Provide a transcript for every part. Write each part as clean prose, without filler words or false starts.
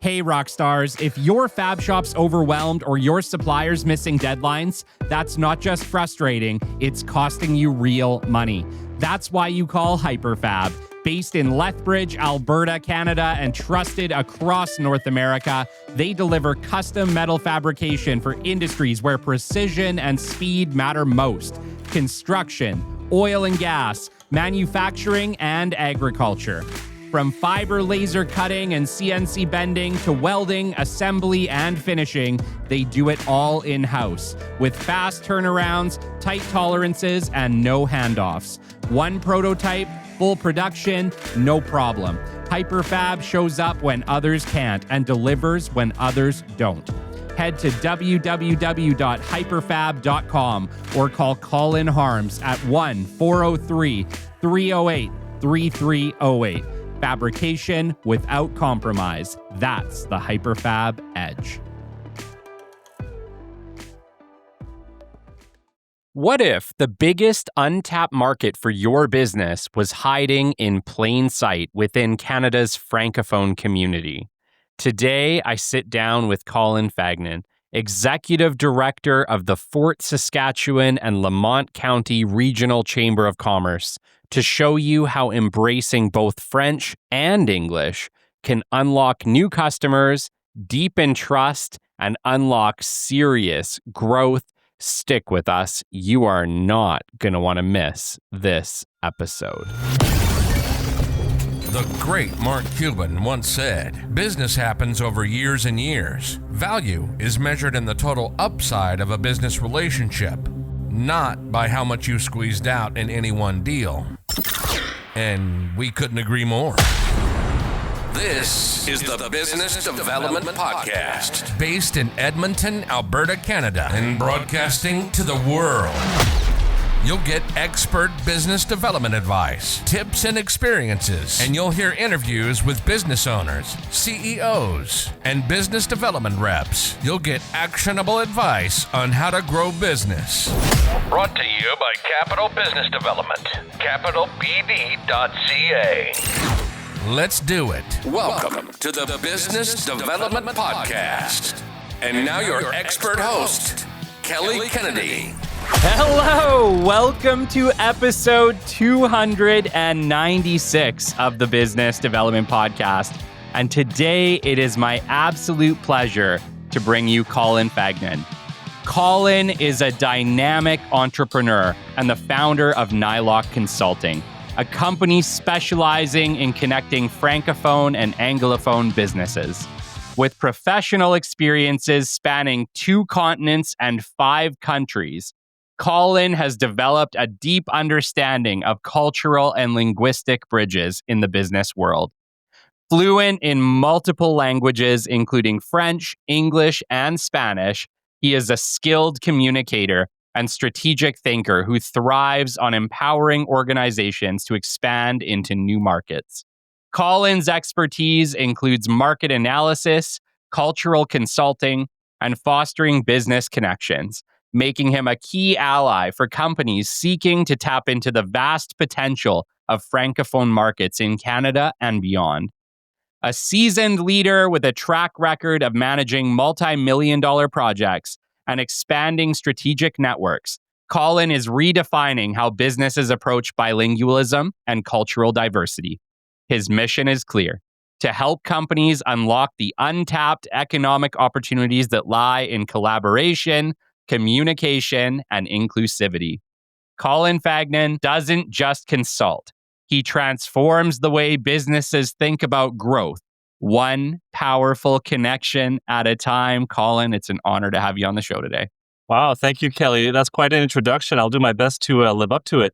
Hey, rock stars, if your fab shop's overwhelmed or your supplier's missing deadlines, that's not just frustrating, it's costing you real money. That's why you call HyperFab. Based in Lethbridge, Alberta, Canada, and trusted across North America, they deliver custom metal fabrication for industries where precision and speed matter most. Construction, oil and gas, manufacturing, and agriculture. From fiber laser cutting and CNC bending to welding, assembly, and finishing, they do it all in-house with fast turnarounds, tight tolerances, and no handoffs. One prototype, full production, no problem. HyperFab shows up when others can't and delivers when others don't. Head to www.hyperfab.com or call Colin Harms at 1-403-308-3308. Fabrication without compromise. That's the HyperFab edge. What if the biggest untapped market for your business was hiding in plain sight within Canada's Francophone community? Today, I sit down with Colin Fagnan, Executive Director of the Fort Saskatchewan and Lamont County Regional Chamber of Commerce, to show you how embracing both French and English can unlock new customers, deepen trust, and unlock serious growth. Stick with us. You are not going to want to miss this episode. The great Mark Cuban once said, "Business happens over years and years. Value is measured in the total upside of a business relationship, not by how much you squeezed out in any one deal." And we couldn't agree more. This is the Business Development Podcast, based in Edmonton, Alberta, Canada, and broadcasting to the world. You'll get expert business development advice, tips and experiences, and you'll hear interviews with business owners, CEOs, and business development reps. You'll get actionable advice on how to grow business. Brought to you by Capital Business Development, capitalbd.ca. Let's do it. Welcome to the Business Development Podcast. And now your expert host, Kelly Kennedy. Hello, welcome to episode 296 of the Business Development Podcast. And today it is my absolute pleasure to bring you Colin Fagnan. Colin is a dynamic entrepreneur and the founder of Nyloc Consulting, a company specializing in connecting Francophone and Anglophone businesses. With professional experiences spanning 2 continents and 5 countries, Colin has developed a deep understanding of cultural and linguistic bridges in the business world. Fluent in multiple languages, including French, English, and Spanish, he is a skilled communicator and strategic thinker who thrives on empowering organizations to expand into new markets. Colin's expertise includes market analysis, cultural consulting, and fostering business connections, making him a key ally for companies seeking to tap into the vast potential of Francophone markets in Canada and beyond. A seasoned leader with a track record of managing multi-million-dollar projects and expanding strategic networks, Colin is redefining how businesses approach bilingualism and cultural diversity. His mission is clear: to help companies unlock the untapped economic opportunities that lie in collaboration, communication, and inclusivity. Colin Fagnan doesn't just consult. He transforms the way businesses think about growth, one powerful connection at a time. Colin, it's an honor to have you on the show today. Wow, thank you, Kelly. That's quite an introduction. I'll do my best to live up to it.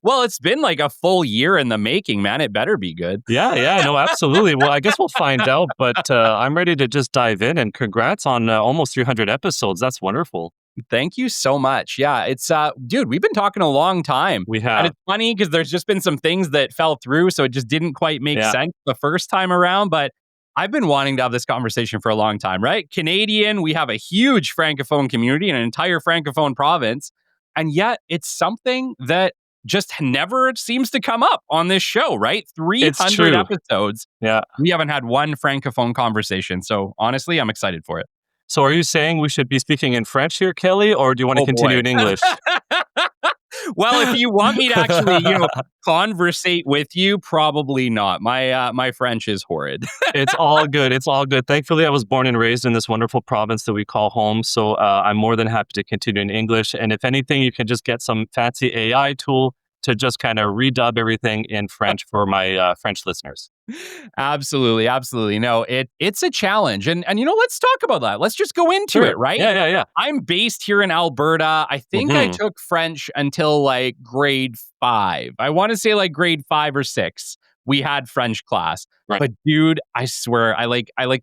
Well, it's been like a full year in the making, man. It better be good. Yeah, no, absolutely. Well, I guess we'll find out, but I'm ready to just dive in, and congrats on almost 300 episodes. That's wonderful. Thank you so much. Yeah, it's, dude, we've been talking a long time. We have. And it's funny because there's just been some things that fell through, so it just didn't quite make sense the first time around, but I've been wanting to have this conversation for a long time, right? Canadian, we have a huge Francophone community, an entire Francophone province. And yet it's something that just never seems to come up on this show, right? It's 300 true. episodes. Yeah. We haven't had one Francophone conversation. So honestly, I'm excited for it. So are you saying we should be speaking in French here, Kelly, or do you want to continue in English? Well, if you want me to actually, conversate with you, probably not. My French is horrid. It's all good. It's all good. Thankfully, I was born and raised in this wonderful province that we call home. So I'm more than happy to continue in English. And if anything, you can just get some fancy AI tool to just kind of redub everything in French for my French listeners. Absolutely, absolutely. No, it's a challenge. And let's talk about that. Let's just go into it, right? Yeah. I'm based here in Alberta. I think I took French until like grade 5. I want to say like grade 5 or 6. We had French class. Right. But dude, I swear, I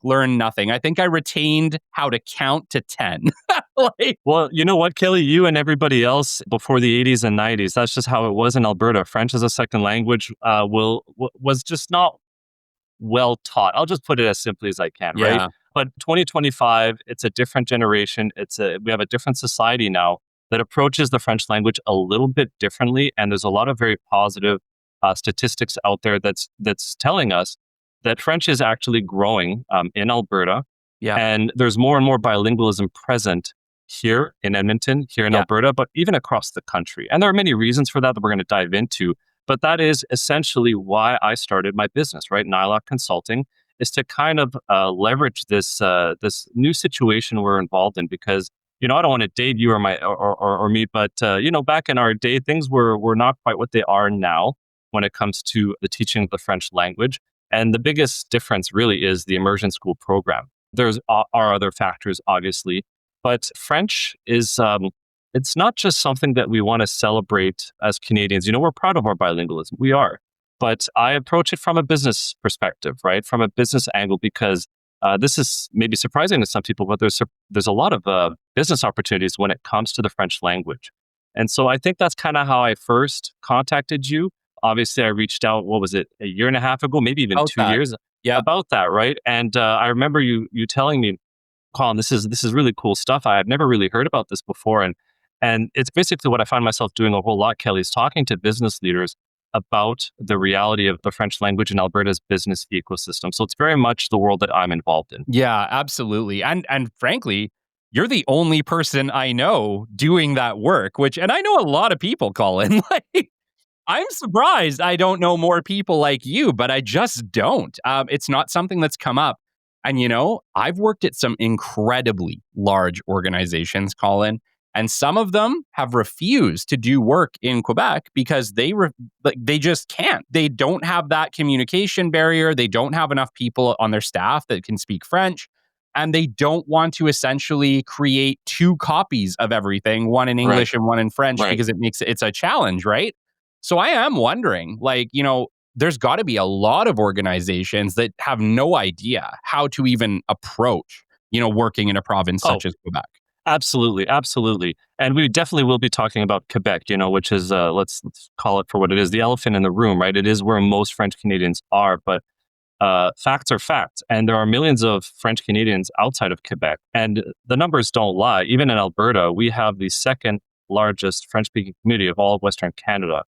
learned nothing. I think I retained how to count to 10. Well, you know what, Kelly? You and everybody else before the 80s and 90s, that's just how it was in Alberta. French as a second language was just not well taught. I'll just put it as simply as I can, right? Yeah. But 2025, it's a different generation. We have a different society now that approaches the French language a little bit differently, and there's a lot of very positive statistics out there that's telling us that French is actually growing in Alberta. Yeah. And there's more and more bilingualism present here in Edmonton, here in Alberta, but even across the country. And there are many reasons for that we're going to dive into. But that is essentially why I started my business, right? Nyloc Consulting is to kind of leverage this new situation we're involved in, because I don't want to date you or me, but back in our day, things were not quite what they are now when it comes to the teaching of the French language. And the biggest difference really is the immersion school program. There's are other factors, obviously, but French is it's not just something that we want to celebrate as Canadians. We're proud of our bilingualism. We are. But I approach it from a business perspective, right? From a business angle, because this is maybe surprising to some people, but there's a lot of business opportunities when it comes to the French language. And so I think that's kind of how I first contacted you. Obviously, I reached out, what was it, a year and a half ago, maybe even 2 years about that, right? And I remember you telling me, Colin, this is really cool stuff. I have never really heard about this before. And it's basically what I find myself doing a whole lot, Kelly, is talking to business leaders about the reality of the French language in Alberta's business ecosystem. So it's very much the world that I'm involved in. Yeah, absolutely. And frankly, you're the only person I know doing that work, and I know a lot of people, Colin. I'm surprised I don't know more people like you, but I just don't. It's not something that's come up. And, I've worked at some incredibly large organizations, Colin, and some of them have refused to do work in Quebec because they just can't. They don't have that communication barrier. They don't have enough people on their staff that can speak French. And they don't want to essentially create 2 copies of everything, one in English and one in French, because it's a challenge, right? So I am wondering, there's got to be a lot of organizations that have no idea how to even approach, working in a province such as Quebec. Absolutely. And we definitely will be talking about Quebec, which is, let's call it for what it is, the elephant in the room, right? It is where most French Canadians are, but facts are facts. And there are millions of French Canadians outside of Quebec. And the numbers don't lie. Even in Alberta, we have the second largest French-speaking community of all of Western Canada.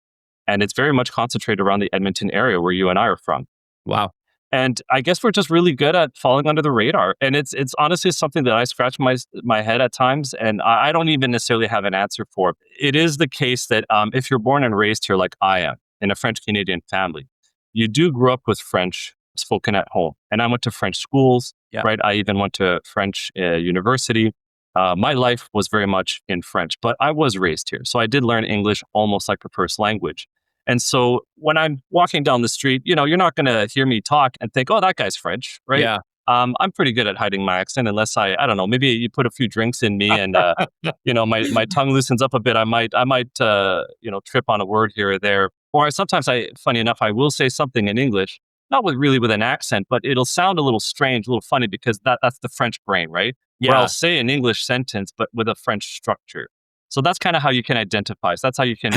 And it's very much concentrated around the Edmonton area where you and I are from. Wow. And I guess we're just really good at falling under the radar. And it's honestly something that I scratch my head at times, and I don't even necessarily have an answer for. It is the case that if you're born and raised here like I am, in a French-Canadian family, you do grow up with French spoken at home. And I went to French schools, right? I even went to French university. My life was very much in French, but I was raised here. So I did learn English almost like a first language. And so when I'm walking down the street, you're not going to hear me talk and think, oh, that guy's French, right? Yeah. I'm pretty good at hiding my accent unless I don't know, maybe you put a few drinks in me and, my tongue loosens up a bit. I might trip on a word here or there. Or sometimes funny enough, I will say something in English, not with an accent, but it'll sound a little strange, a little funny because that's the French brain, right? Yeah. Where I'll say an English sentence, but with a French structure. So that's kind of how you can identify. So that's how you can,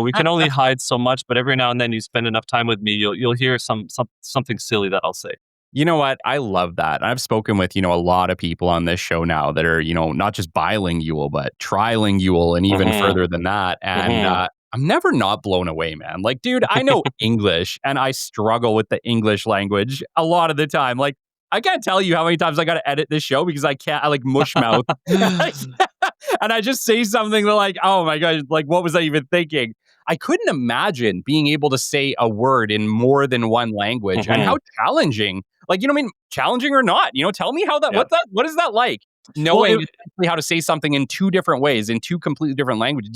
we can only hide so much, but every now and then you spend enough time with me, you'll hear something silly that I'll say. You know what? I love that. I've spoken with, a lot of people on this show now that are, not just bilingual, but trilingual and even further than that. And I'm never not blown away, man. Like, dude, I know English and I struggle with the English language a lot of the time. Like, I can't tell you how many times I got to edit this show because I like mush mouth. And I just say something that like, oh my God, like, what was I even thinking? I couldn't imagine being able to say a word in more than one language and how challenging, like, you know what I mean? Challenging or not, tell me how that, what is that like? Knowing exactly how to say something in two different ways, in two completely different languages.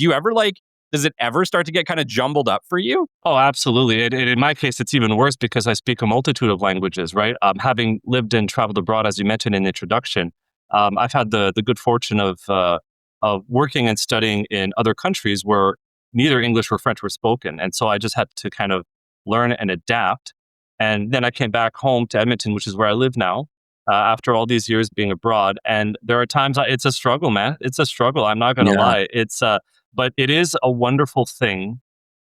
Does it ever start to get kind of jumbled up for you? Oh, absolutely. In my case, it's even worse because I speak a multitude of languages, right? Having lived and traveled abroad, as you mentioned in the introduction, I've had the good fortune of working and studying in other countries where neither English or French were spoken. And so I just had to kind of learn and adapt. And then I came back home to Edmonton, which is where I live now, after all these years being abroad. And there are times it's a struggle, man. It's a struggle. I'm not going to lie. But it is a wonderful thing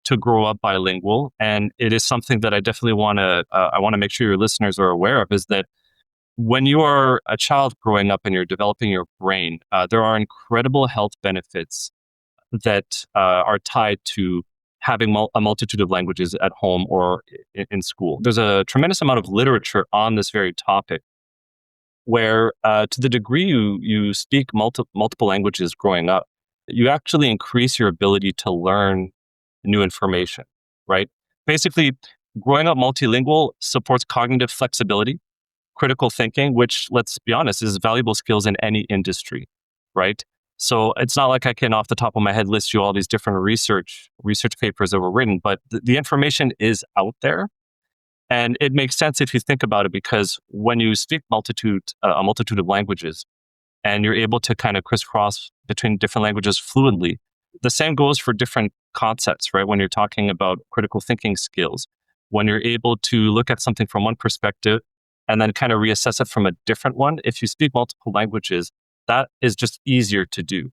to grow up bilingual. And it is something that I definitely want to make sure your listeners are aware of, is that when you are a child growing up and you're developing your brain, there are incredible health benefits that are tied to having a multitude of languages at home or in school. There's a tremendous amount of literature on this very topic, where to the degree you speak multiple languages growing up, you actually increase your ability to learn new information, right? Basically, growing up multilingual supports cognitive flexibility, critical thinking, which, let's be honest, is valuable skills in any industry, right? So it's not like I can, off the top of my head, list you all these different research papers that were written, but the information is out there. And it makes sense if you think about it, because when you speak a multitude of languages, and you're able to kind of crisscross between different languages fluidly, the same goes for different concepts, right? When you're talking about critical thinking skills, when you're able to look at something from one perspective and then kind of reassess it from a different one, if you speak multiple languages, that is just easier to do.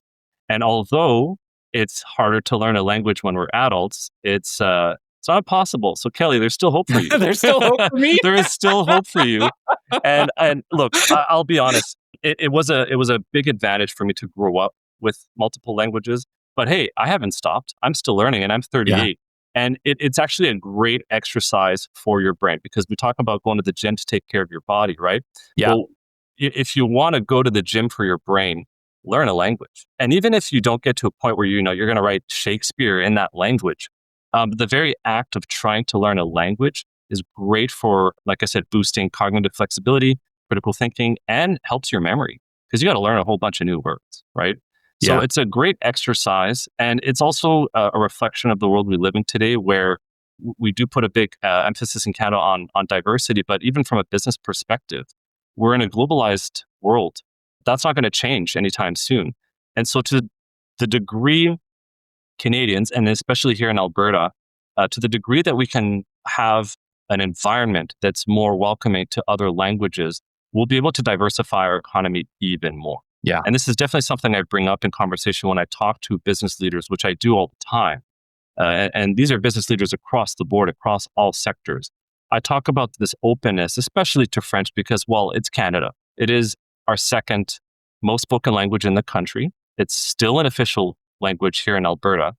And although it's harder to learn a language when we're adults, it's not impossible. So Kelly, there's still hope for you. There's still hope for me. There is still hope for you. And look, I'll be honest. It was a big advantage for me to grow up with multiple languages. But hey, I haven't stopped. I'm still learning, and I'm 38. Yeah. And it's actually a great exercise for your brain, because we talk about going to the gym to take care of your body, right? Yeah. Well, if you want to go to the gym for your brain, learn a language. And even if you don't get to a point where you're going to write Shakespeare in that language, the very act of trying to learn a language is great for, like I said, boosting cognitive flexibility, critical thinking, and helps your memory, because you got to learn a whole bunch of new words, right? So it's a great exercise. And it's also a reflection of the world we live in today, where we do put a big emphasis in Canada on diversity. But even from a business perspective, we're in a globalized world. That's not going to change anytime soon. And so to the degree Canadians, and especially here in Alberta, to the degree that we can have an environment that's more welcoming to other languages, we'll be able to diversify our economy even more. Yeah. And this is definitely something I bring up in conversation when I talk to business leaders, which I do all the time. And these are business leaders across the board, across all sectors. I talk about this openness, especially to French, because, well, it's Canada. It is our second most spoken language in the country. It's still an official language here in Alberta.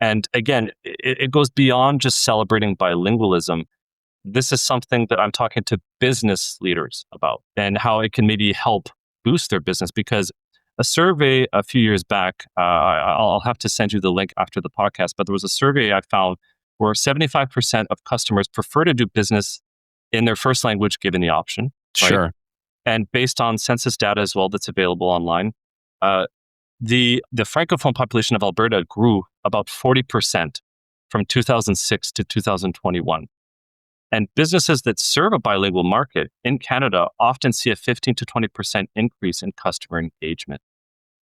And again, it goes beyond just celebrating bilingualism. This is something that I'm talking to business leaders about, and how it can maybe help boost their business. Because a survey a few years back, I'll have to send you the link after the podcast, but there was a survey I found where 75% of customers prefer to do business in their first language given the option. Right? Sure. And based on census data as well that's available online, the Francophone population of Alberta grew about 40% from 2006 to 2021. And businesses that serve a bilingual market in Canada often see a 15 to 20% increase in customer engagement.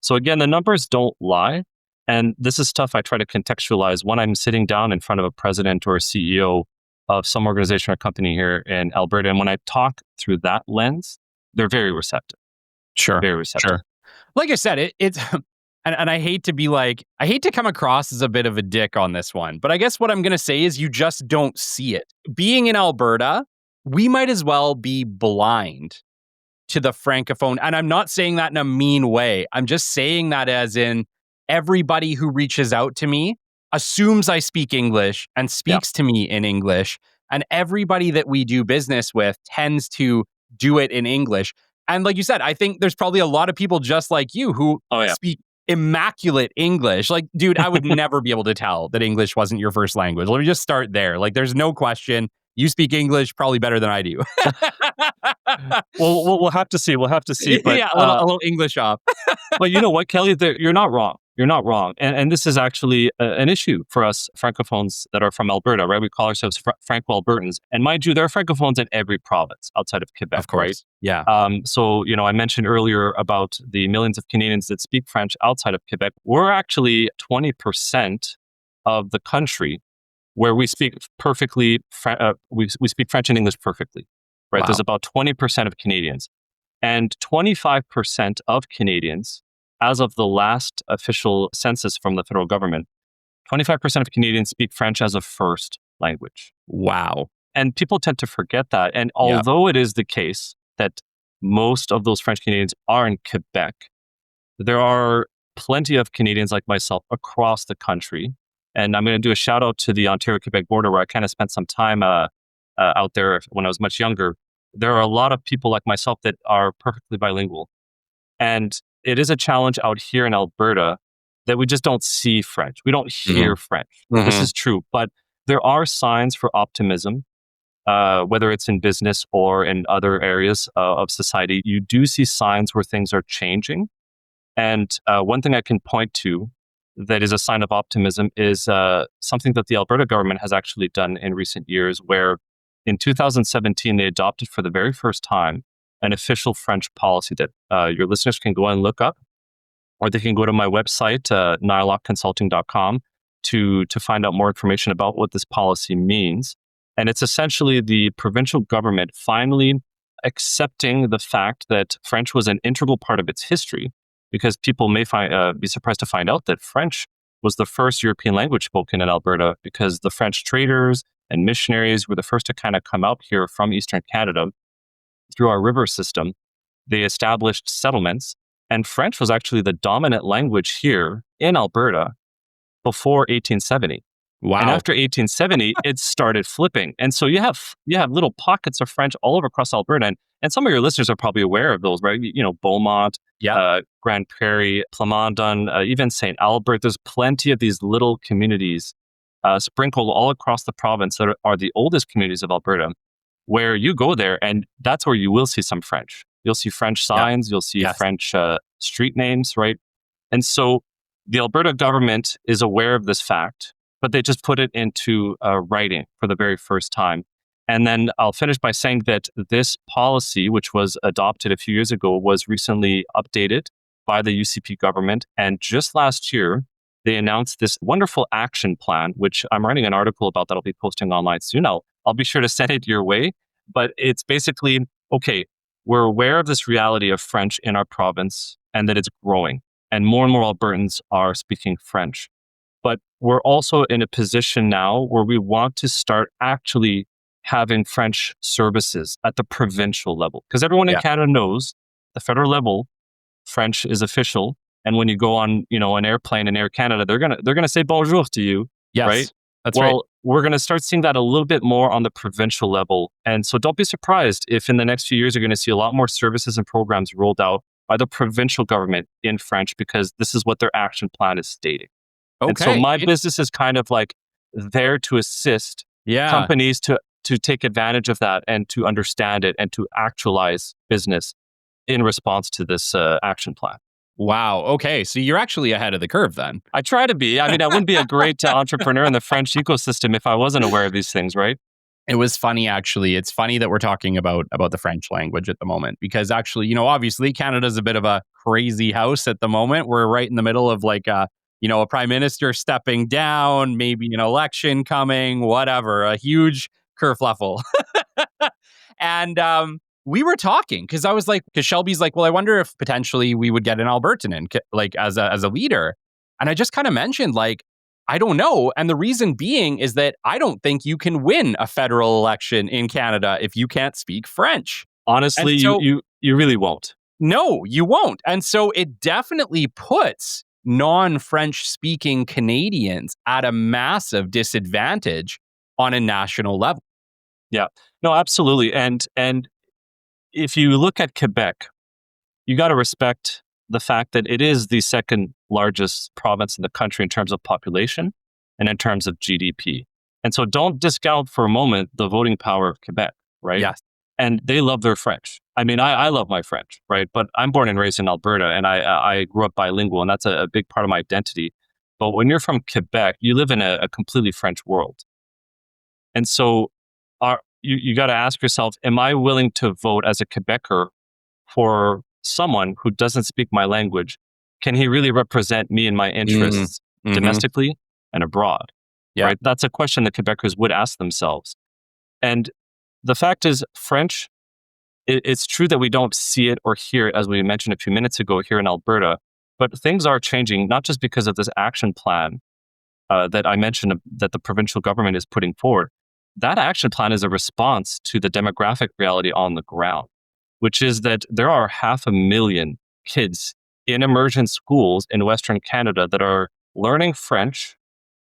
So again, the numbers don't lie. And this is stuff I try to contextualize when I'm sitting down in front of a president or a CEO of some organization or company here in Alberta. And when I talk through that lens, they're very receptive. Sure. Very receptive. Sure. Like I said, it's, and I hate to come across as a bit of a dick on this one, but I guess what I'm going to say is you just don't see it. Being in Alberta, we might as well be blind to the Francophone. And I'm not saying that in a mean way. I'm just saying that as in everybody who reaches out to me assumes I speak English and speaks to me in English. And everybody that we do business with tends to do it in English. And like you said, I think there's probably a lot of people just like you who speak immaculate English. Like, dude, I would never be able to tell that English wasn't your first language. Let me just start there. Like, there's no question. You speak English probably better than I do. Well, we'll have to see. We'll have to see. But yeah, a little English off. But you know what, Kelly? You're not wrong. You're not wrong. And this is actually an issue for us Francophones that are from Alberta, right? We call ourselves Franco-Albertans. And mind you, there are Francophones in every province outside of Quebec, of course. Right? Yeah. So, I mentioned earlier about the millions of Canadians that speak French outside of Quebec. We're actually 20% of the country where we speak perfectly, we speak French and English perfectly, right? Wow. There's about 20% of Canadians. And 25% of Canadians, as of the last official census from the federal government, 25% of Canadians speak French as a first language. Wow. And people tend to forget that. And although it is the case that most of those French Canadians are in Quebec, there are plenty of Canadians like myself across the country. And I'm going to do a shout out to the Ontario-Quebec border where I kind of spent some time out there when I was much younger. There are a lot of people like myself that are perfectly bilingual. And it is a challenge out here in Alberta that we just don't see French. We don't hear French. This is true. But there are signs for optimism, whether it's in business or in other areas of society. You do see signs where things are changing. And one thing I can point to that is a sign of optimism is something that the Alberta government has actually done in recent years, where in 2017, they adopted for the very first time an official French policy that your listeners can go and look up, or they can go to my website, nylocconsulting.com, to find out more information about what this policy means. And it's essentially the provincial government finally accepting the fact that French was an integral part of its history, because people may be surprised to find out that French was the first European language spoken in Alberta, because the French traders and missionaries were the first to kind of come out here from Eastern Canada through our river system. They established settlements, and French was actually the dominant language here in Alberta before 1870. Wow. And after 1870, it started flipping. And so you have little pockets of French all over across Alberta. And some of your listeners are probably aware of those, right? Beaumont, Grand Prairie, Plamondon, even St. Albert. There's plenty of these little communities sprinkled all across the province that are the oldest communities of Alberta, where you go there and that's where you will see some French. You'll see French signs, you'll see French street names, right? And so the Alberta government is aware of this fact, but they just put it into writing for the very first time. And then I'll finish by saying that this policy, which was adopted a few years ago, was recently updated by the UCP government. And just last year, they announced this wonderful action plan, which I'm writing an article about that I'll be posting online soon. I'll be sure to send it your way. But it's basically, okay, we're aware of this reality of French in our province and that it's growing. And more Albertans are speaking French. But we're also in a position now where we want to start actually having French services at the provincial level. Because everyone in Canada knows the federal level, French is official. And when you go on, an airplane in Air Canada, they're gonna say bonjour to you. Yes, right? That's right. We're going to start seeing that a little bit more on the provincial level. And so don't be surprised if in the next few years, you're going to see a lot more services and programs rolled out by the provincial government in French, because this is what their action plan is stating. Okay. And so my business is kind of like there to assist companies to take advantage of that and to understand it and to actualize business in response to this action plan. Wow. Okay. So you're actually ahead of the curve then. I try to be. I mean, I wouldn't be a great entrepreneur in the French ecosystem if I wasn't aware of these things, right? It was funny, actually. It's funny that we're talking about the French language at the moment, because actually, obviously Canada's a bit of a crazy house at the moment. We're right in the middle of like a prime minister stepping down, maybe an election coming, whatever, a huge kerfluffle. And we were talking because Shelby's like, well, I wonder if potentially we would get an Albertan in, like as a leader. And I just kind of mentioned, like, I don't know. And the reason being is that I don't think you can win a federal election in Canada if you can't speak French. Honestly, so, you really won't. No, you won't. And so it definitely puts non-French speaking Canadians at a massive disadvantage on a national level. Yeah, no, absolutely. And if you look at Quebec, you got to respect the fact that it is the second largest province in the country in terms of population and in terms of GDP. And so don't discount for a moment the voting power of Quebec, right? Yes. And they love their French. I mean, I love my French, right? But I'm born and raised in Alberta, and I grew up bilingual, and that's a big part of my identity. But when you're from Quebec, you live in a completely French world. And so you got to ask yourself, am I willing to vote as a Quebecer for someone who doesn't speak my language? Can he really represent me and my interests domestically and abroad? Yeah. Right? That's a question that Quebecers would ask themselves. And the fact is, French, it's true that we don't see it or hear it, as we mentioned a few minutes ago here in Alberta, but things are changing, not just because of this action plan that I mentioned that the provincial government is putting forward. That action plan is a response to the demographic reality on the ground, which is that there are 500,000 kids in immersion schools in Western Canada that are learning French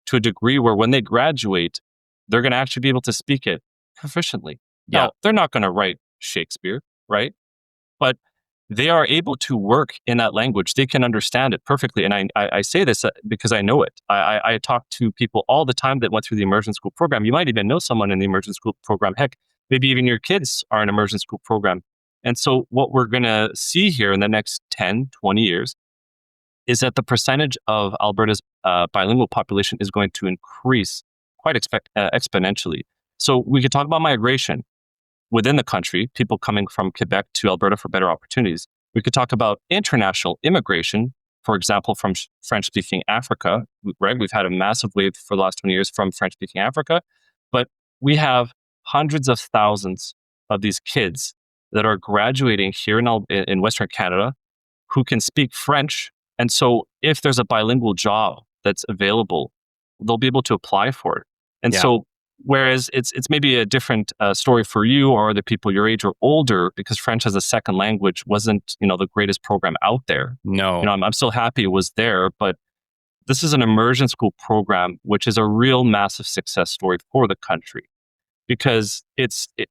to a degree where when they graduate, they're going to actually be able to speak it proficiently. Yeah. Now, they're not going to write Shakespeare, right? But they are able to work in that language. They can understand it perfectly. And I say this because I know it. I talk to people all the time that went through the immersion school program. You might even know someone in the immersion school program. Heck, maybe even your kids are in immersion school program. And so what we're going to see here in the next 10, 20 years is that the percentage of Alberta's bilingual population is going to increase quite exponentially. So we could talk about migration within the country, people coming from Quebec to Alberta for better opportunities. We could talk about international immigration, for example, from French-speaking Africa, right? We've had a massive wave for the last 20 years from French-speaking Africa, but we have hundreds of thousands of these kids that are graduating here in Western Canada who can speak French. And so if there's a bilingual job that's available, they'll be able to apply for it. And so whereas it's maybe a different story for you or other people your age or older, because French as a second language wasn't, the greatest program out there. No. I'm still happy it was there, but this is an immersion school program, which is a real massive success story for the country because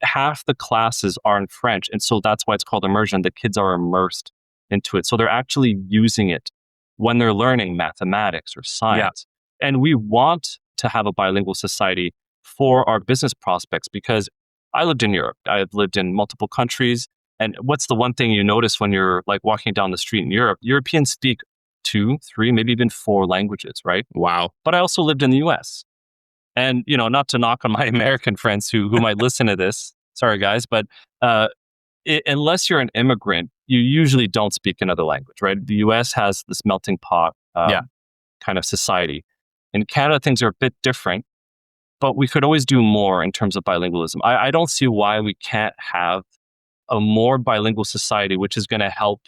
half the classes are in French. And so that's why it's called immersion. The kids are immersed into it. So they're actually using it when they're learning mathematics or science. Yeah. And we want to have a bilingual society for our business prospects because I lived in Europe. I've lived in multiple countries. And what's the one thing you notice when you're like walking down the street in Europe? Europeans speak 2, 3, maybe even 4 languages, right? Wow. But I also lived in the US. And, not to knock on my American friends who might listen to this. Sorry, guys. But unless you're an immigrant, you usually don't speak another language, right? The US has this melting pot kind of society. In Canada, things are a bit different. But we could always do more in terms of bilingualism. I don't see why we can't have a more bilingual society, which is going to help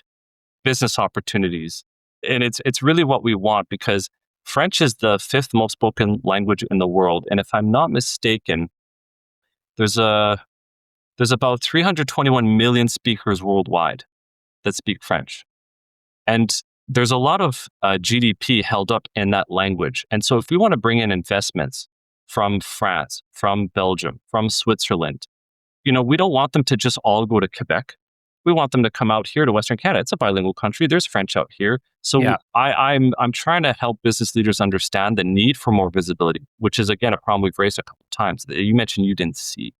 business opportunities. And it's really what we want because French is the 5th most spoken language in the world. And if I'm not mistaken, there's about 321 million speakers worldwide that speak French. And there's a lot of GDP held up in that language. And so if we want to bring in investments from France, from Belgium, from Switzerland, we don't want them to just all go to Quebec. We want them to come out here to Western Canada. It's a bilingual country. There's French out here. So I'm trying to help business leaders understand the need for more visibility, which is, again, a problem we've raised a couple of times that you mentioned you didn't see.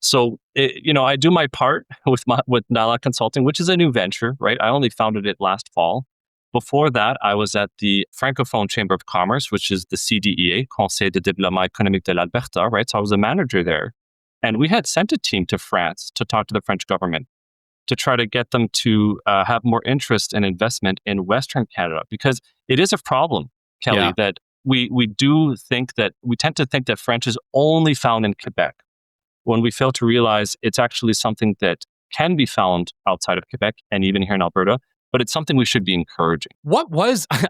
So, I do my part with Nyloc Consulting, which is a new venture, right? I only founded it last fall. Before that, I was at the Francophone Chamber of Commerce, which is the CDEA, Conseil de Développement Économique de l'Alberta, right? So I was a manager there. And we had sent a team to France to talk to the French government to try to get them to have more interest and investment in Western Canada, because it is a problem, Kelly, that we tend to think that French is only found in Quebec when we fail to realize it's actually something that can be found outside of Quebec and even here in Alberta. But it's something we should be encouraging.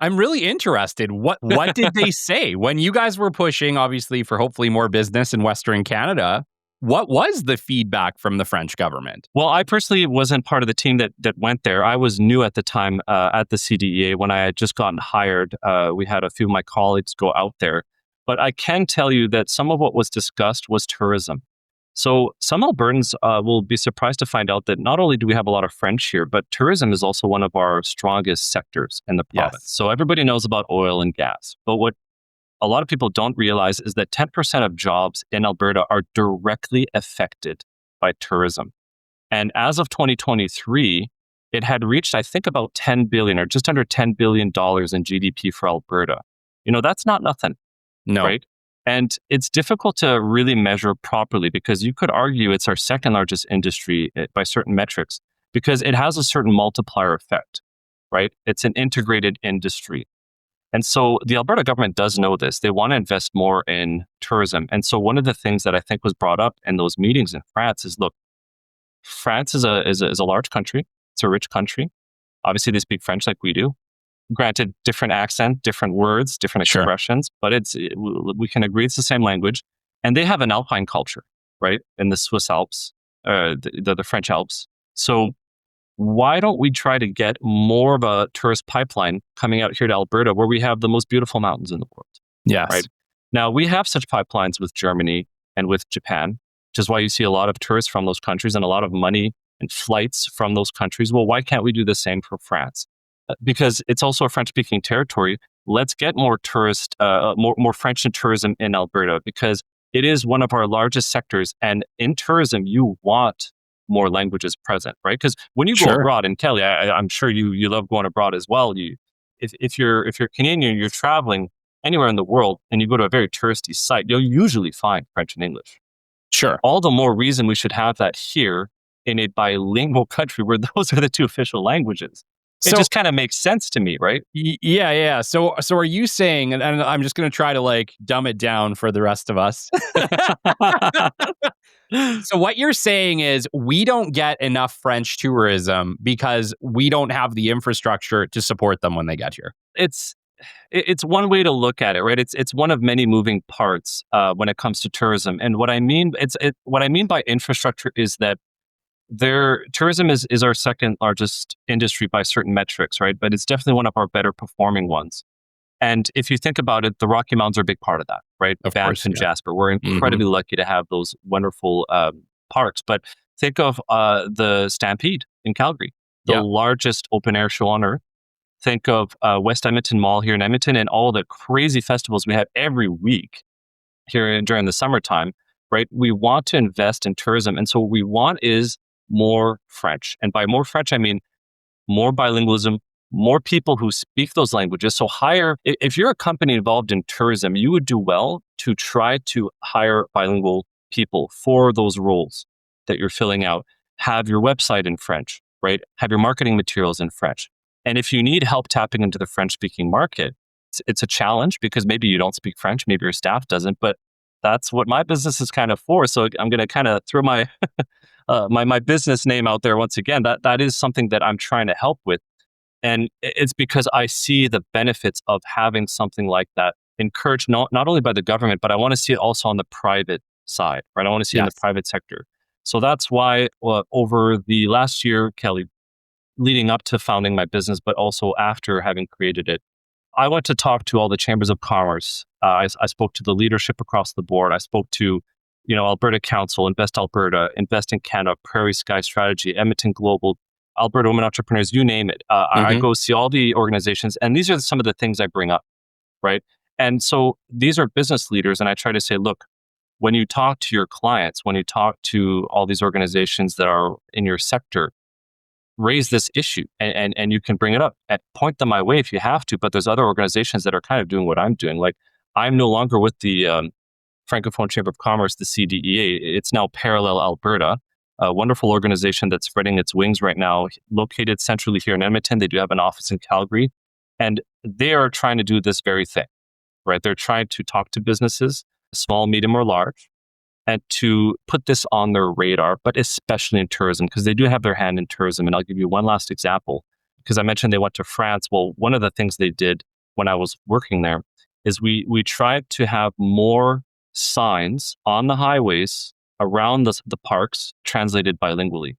I'm really interested. What did they say when you guys were pushing, obviously, for hopefully more business in Western Canada? What was the feedback from the French government? Well, I personally wasn't part of the team that went there. I was new at the time at the CDEA when I had just gotten hired. We had a few of my colleagues go out there. But I can tell you that some of what was discussed was tourism. So some Albertans will be surprised to find out that not only do we have a lot of French here, but tourism is also one of our strongest sectors in the province. Yes. So everybody knows about oil and gas. But what a lot of people don't realize is that 10% of jobs in Alberta are directly affected by tourism. And as of 2023, it had reached, I think, about 10 billion or just under $10 billion in GDP for Alberta. That's not nothing. No. Right? And it's difficult to really measure properly because you could argue it's our second largest industry by certain metrics because it has a certain multiplier effect, right? It's an integrated industry. And so the Alberta government does know this. They want to invest more in tourism. And so one of the things that I think was brought up in those meetings in France is, look, France is a large country. It's a rich country. Obviously, they speak French like we do. Granted, different accent, different words, different expressions, but we can agree it's the same language. And they have an alpine culture, right? In the Swiss Alps, the French Alps. So why don't we try to get more of a tourist pipeline coming out here to Alberta where we have the most beautiful mountains in the world? Yes. Right? Now, we have such pipelines with Germany and with Japan, which is why you see a lot of tourists from those countries and a lot of money and flights from those countries. Well, why can't we do the same for France? Because it's also a French-speaking territory. Let's get more more French in tourism in Alberta because it is one of our largest sectors. And in tourism, you want more languages present, right? Because when you go abroad, and Kelly, I'm sure you love going abroad as well. If you're Canadian, you're traveling anywhere in the world, and you go to a very touristy site, you'll usually find French and English. Sure. All the more reason we should have that here in a bilingual country where those are the two official languages. It just kind of makes sense to me, right? Yeah. So are you saying, and I'm just going to try to dumb it down for the rest of us. So what you're saying is we don't get enough French tourism because we don't have the infrastructure to support them when they get here. It's one way to look at it, right? It's one of many moving parts when it comes to tourism. And what I mean by infrastructure is that tourism is our second largest industry by certain metrics, right? But it's definitely one of our better performing ones. And if you think about it, the Rocky Mountains are a big part of that, right? Of Banff course, and Jasper. We're incredibly lucky to have those wonderful parks. But think of the Stampede in Calgary, the largest open air show on earth. Think of West Edmonton Mall here in Edmonton and all the crazy festivals we have every week here during the summertime, right? We want to invest in tourism. And so what we want is more French. And by more French, I mean more bilingualism, more people who speak those languages. So if you're a company involved in tourism, you would do well to try to hire bilingual people for those roles that you're filling out. Have your website in French, right? Have your marketing materials in French. And if you need help tapping into the French-speaking market, it's a challenge because maybe you don't speak French, maybe your staff doesn't, but that's what my business is kind of for. So I'm going to kind of throw my my business name out there once again. That is something that I'm trying to help with. And it's because I see the benefits of having something like that encouraged not only by the government, but I want to see it also on the private side, right? I want to see it in the private sector. So that's why over the last year, Kelly, leading up to founding my business, but also after having created it, I went to talk to all the chambers of commerce. I spoke to the leadership across the board. I spoke to Alberta Council, Invest Alberta, Invest in Canada, Prairie Sky Strategy, Edmonton Global, Alberta Women Entrepreneurs, you name it. I go see all the organizations, and these are some of the things I bring up, right? And so these are business leaders, and I try to say, look, when you talk to your clients, when you talk to all these organizations that are in your sector, raise this issue, and you can bring it up and point them my way if you have to, but there's other organizations that are kind of doing what I'm doing. Like, I'm no longer with the Francophone Chamber of Commerce, the CDEA. It's now Parallel Alberta, a wonderful organization that's spreading its wings right now, located centrally here in Edmonton. They do have an office in Calgary, and they are trying to do this very thing, right? They're trying to talk to businesses, small, medium, or large, and to put this on their radar, but especially in tourism, because they do have their hand in tourism. And I'll give you one last example, because I mentioned they went to France. Well, one of the things they did when I was working there is we tried to have more signs on the highways around the parks translated bilingually,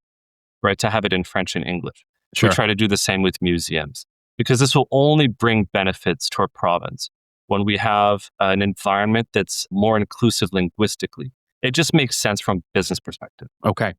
right? To have it in French and English. We Sure. try to do the same with museums because this will only bring benefits to our province when we have an environment that's more inclusive linguistically. It just makes sense from business perspective. Okay.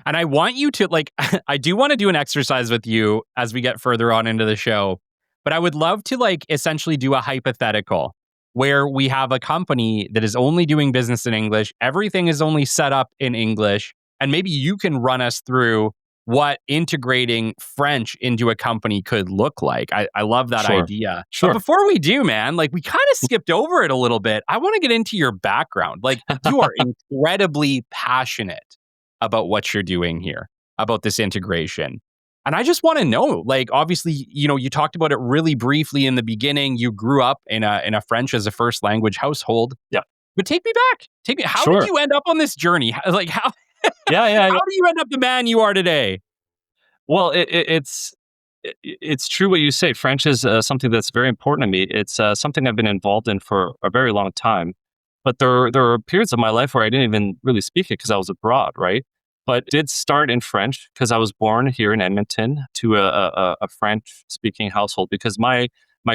And I want you to I do want to do an exercise with you as we get further on into the show, but I would love to essentially do a hypothetical where we have a company that is only doing business in English. Everything is only set up in English. And maybe you can run us through what integrating French into a company could look like. I love that idea. Sure. But before we do, man, we kind of skipped over it a little bit. I want to get into your background. You are incredibly passionate about what you're doing here, about this integration. And I just want to know, obviously, you talked about it really briefly in the beginning. You grew up in a French as a first language household. Yeah. But take me back. How did you end up on this journey? How Yeah. How do you end up the man you are today? Well, it's true what you say. French is something that's very important to me. It's something I've been involved in for a very long time. But there are periods of my life where I didn't even really speak it because I was abroad, right? But did start in French because I was born here in Edmonton to a French-speaking household because my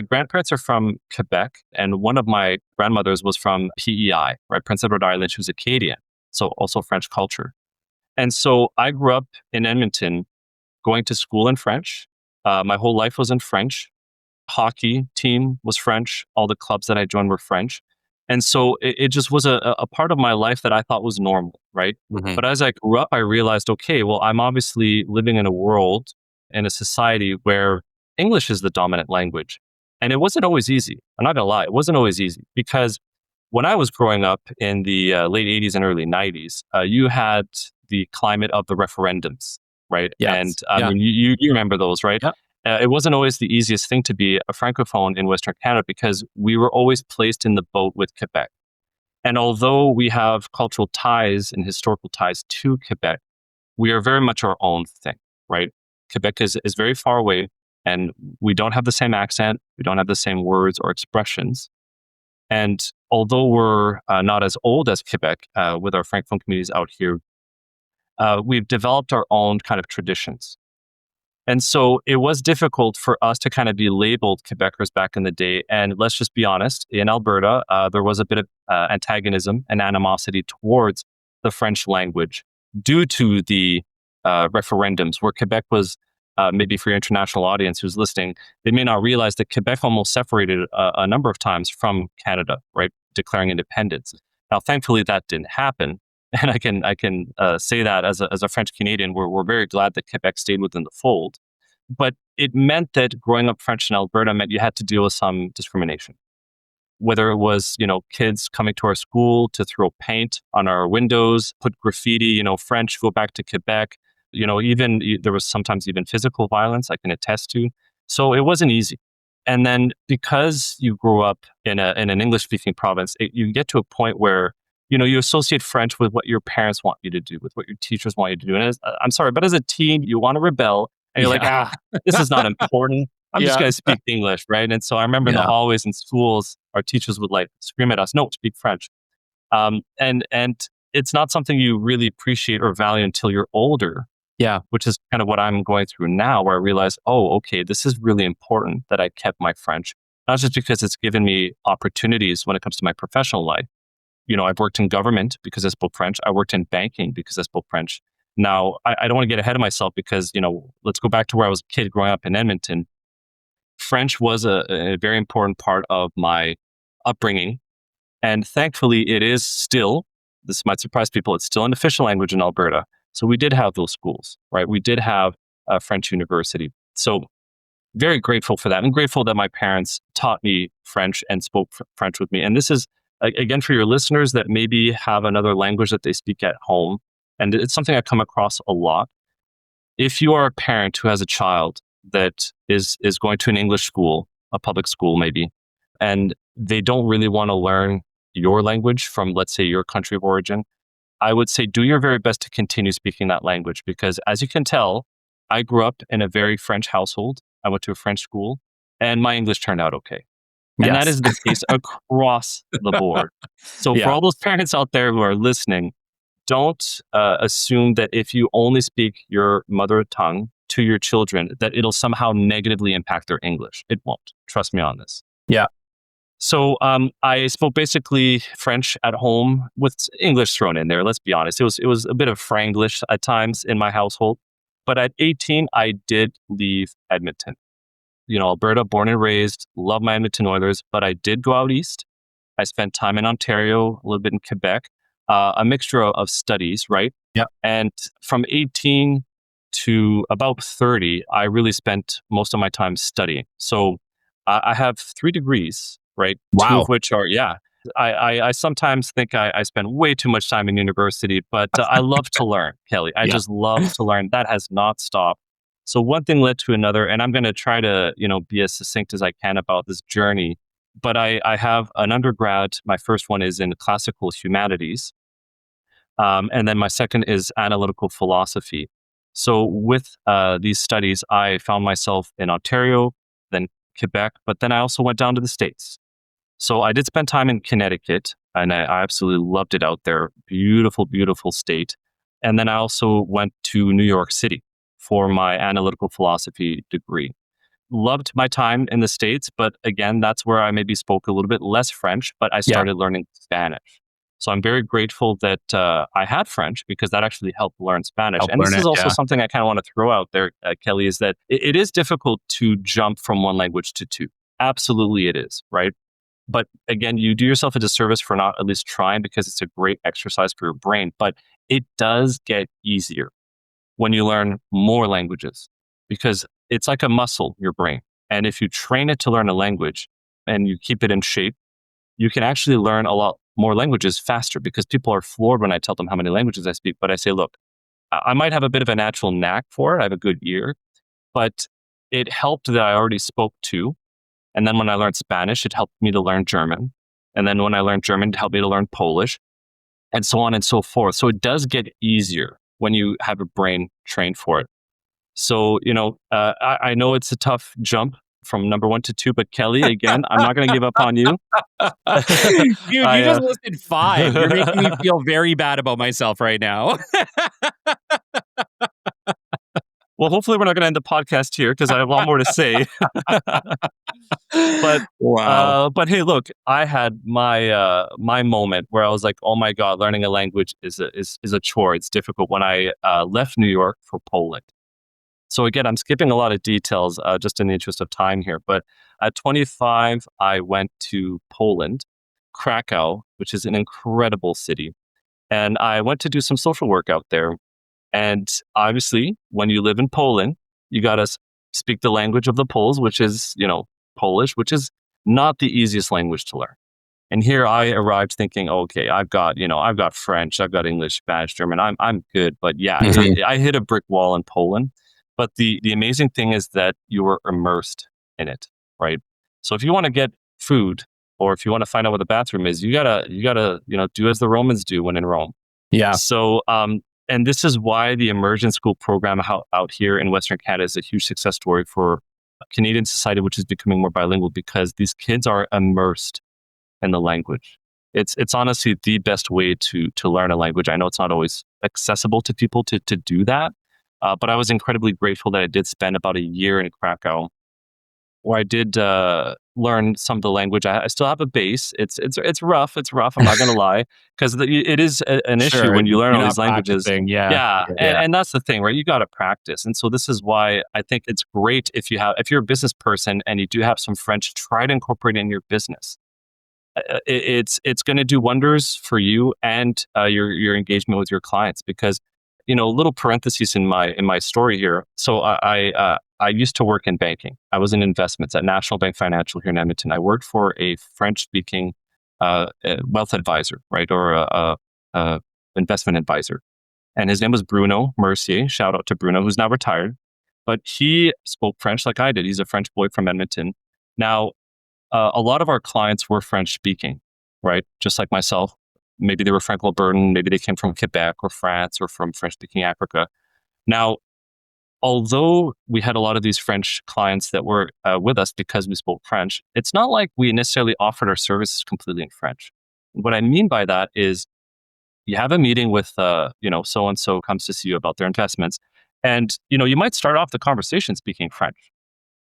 grandparents are from Quebec and one of my grandmothers was from PEI, right? Prince Edward Island. She was Acadian, so also French culture. And so I grew up in Edmonton going to school in French. My whole life was in French. Hockey team was French. All the clubs that I joined were French. And so it just was a part of my life that I thought was normal, right? Mm-hmm. But as I grew up, I realized, okay, well, I'm obviously living in a world, in a society where English is the dominant language. And it wasn't always easy. I'm not going to lie. It wasn't always easy because when I was growing up in the late 80s and early 90s, you had the climate of the referendums, right? Yes. And I mean, you remember those, right? Yep. It wasn't always the easiest thing to be a Francophone in Western Canada because we were always placed in the boat with Quebec. And although we have cultural ties and historical ties to Quebec, we are very much our own thing, right? Quebec is very far away and we don't have the same accent. We don't have the same words or expressions. And although we're not as old as Quebec with our Francophone communities out here, we've developed our own kind of traditions. And so it was difficult for us to kind of be labeled Quebecers back in the day. And let's just be honest, in Alberta, there was a bit of antagonism and animosity towards the French language due to the referendums, where Quebec was, maybe for your international audience who's listening, they may not realize that Quebec almost separated a number of times from Canada, right, declaring independence. Now, thankfully, that didn't happen. And I can say that as a French Canadian, we're very glad that Quebec stayed within the fold. But it meant that growing up French in Alberta meant you had to deal with some discrimination. Whether it was, kids coming to our school to throw paint on our windows, put graffiti, French, go back to Quebec, even there was sometimes even physical violence I can attest to. So it wasn't easy. And then because you grew up in an English-speaking province, you get to a point where you associate French with what your parents want you to do, with what your teachers want you to do. And I'm sorry, but as a teen, you want to rebel. And you're like, this is not important. I'm just going to speak English, right? And so I remember in the hallways in schools, our teachers would scream at us, no, speak French. And it's not something you really appreciate or value until you're older. Yeah. Which is kind of what I'm going through now, where I realize, okay, this is really important that I kept my French, not just because it's given me opportunities when it comes to my professional life. I've worked in government because I spoke French. I worked in banking because I spoke French. Now, I don't want to get ahead of myself because, let's go back to where I was a kid growing up in Edmonton. French was a very important part of my upbringing. And thankfully, it is still, this might surprise people, it's still an official language in Alberta. So we did have those schools, right? We did have a French university. So very grateful for that. And grateful that my parents taught me French and spoke French with me. And this is, again, for your listeners that maybe have another language that they speak at home, and it's something I come across a lot. If you are a parent who has a child that is going to an English school, a public school maybe, and they don't really want to learn your language from, let's say, your country of origin, I would say do your very best to continue speaking that language because, as you can tell, I grew up in a very French household. I went to a French school, and my English turned out okay. And that is the case across the board. So for all those parents out there who are listening, don't assume that if you only speak your mother tongue to your children, that it'll somehow negatively impact their English. It won't. Trust me on this. Yeah. So I spoke basically French at home with English thrown in there. Let's be honest. It was a bit of Franglish at times in my household. But at 18, I did leave Edmonton. Alberta, born and raised, love my Edmonton Oilers, but I did go out east. I spent time in Ontario, a little bit in Quebec, a mixture of studies, right? Yeah. And from 18 to about 30, I really spent most of my time studying. So I have 3 degrees, right? Wow. 2 of which are, I sometimes think I spend way too much time in university, but I love to learn, Kelly. I just love to learn. That has not stopped. So one thing led to another, and I'm going to try to, be as succinct as I can about this journey. But I have an undergrad. My first one is in classical humanities. And then my second is analytical philosophy. So with these studies, I found myself in Ontario, then Quebec, but then I also went down to the States. So I did spend time in Connecticut, and I absolutely loved it out there. Beautiful, beautiful state. And then I also went to New York City for my analytical philosophy degree. Loved my time in the States, but again, that's where I maybe spoke a little bit less French, but I started learning Spanish. So I'm very grateful that I had French because that actually helped learn Spanish. And this is also something I kind of want to throw out there, Kelly, is that it is difficult to jump from one language to 2. Absolutely it is, right? But again, you do yourself a disservice for not at least trying because it's a great exercise for your brain. But it does get easier when you learn more languages because it's like a muscle, your brain. And if you train it to learn a language and you keep it in shape, you can actually learn a lot more languages faster because people are floored when I tell them how many languages I speak. But I say, look, I might have a bit of a natural knack for it. I have a good ear, but it helped that I already spoke 2. And then when I learned Spanish, it helped me to learn German. And then when I learned German, it helped me to learn Polish, and so on and so forth. So it does get easier when you have a brain trained for it. So, I know it's a tough jump from number 1 to 2, but Kelly, again, I'm not going to give up on you. Dude, you just listed 5. You're making me feel very bad about myself right now. Well, hopefully we're not going to end the podcast here because I have a lot more to say. But wow. But hey, look, I had my my moment where I was like, oh my God, learning a language is a chore. It's difficult when I left New York for Poland. So again, I'm skipping a lot of details just in the interest of time here. But at 25, I went to Poland, Krakow, which is an incredible city. And I went to do some social work out there. And obviously, when you live in Poland, you got to speak the language of the Poles, which is, Polish, which is not the easiest language to learn. And here I arrived thinking, okay, I've got French, I've got English, Spanish, German. I'm good. But yeah, I hit a brick wall in Poland. But the amazing thing is that you were immersed in it, right? So if you want to get food or if you want to find out what the bathroom is, you gotta do as the Romans do when in Rome. Yeah. So and this is why the immersion school program out here in Western Canada is a huge success story for a Canadian society, which is becoming more bilingual because these kids are immersed in the language. It's honestly the best way to learn a language. I know it's not always accessible to people to do that, but I was incredibly grateful that I did spend about a year in Krakow, where I did learn some of the language. I still have a base. It's rough. It's rough. I'm not going to lie, because it is an issue when you learn all these languages. And that's the thing, right? You got to practice. And so this is why I think it's great if you're a business person and you do have some French, try to incorporate it in your business. It's going to do wonders for you and your engagement with your clients, because a little parenthesis in my story here. So I used to work in banking. I was in investments at National Bank Financial here in Edmonton. I worked for a French-speaking wealth advisor, right, or a investment advisor, and his name was Bruno Mercier. Shout out to Bruno, who's now retired, but he spoke French like I did. He's a French boy from Edmonton. Now, a lot of our clients were French-speaking, right, just like myself. Maybe they were Franco-Albertan, maybe they came from Quebec or France or from French-speaking Africa. Now, although we had a lot of these French clients that were with us because we spoke French, it's not like we necessarily offered our services completely in French. What I mean by that is You have a meeting with, so-and-so comes to see you about their investments. And, you might start off the conversation speaking French.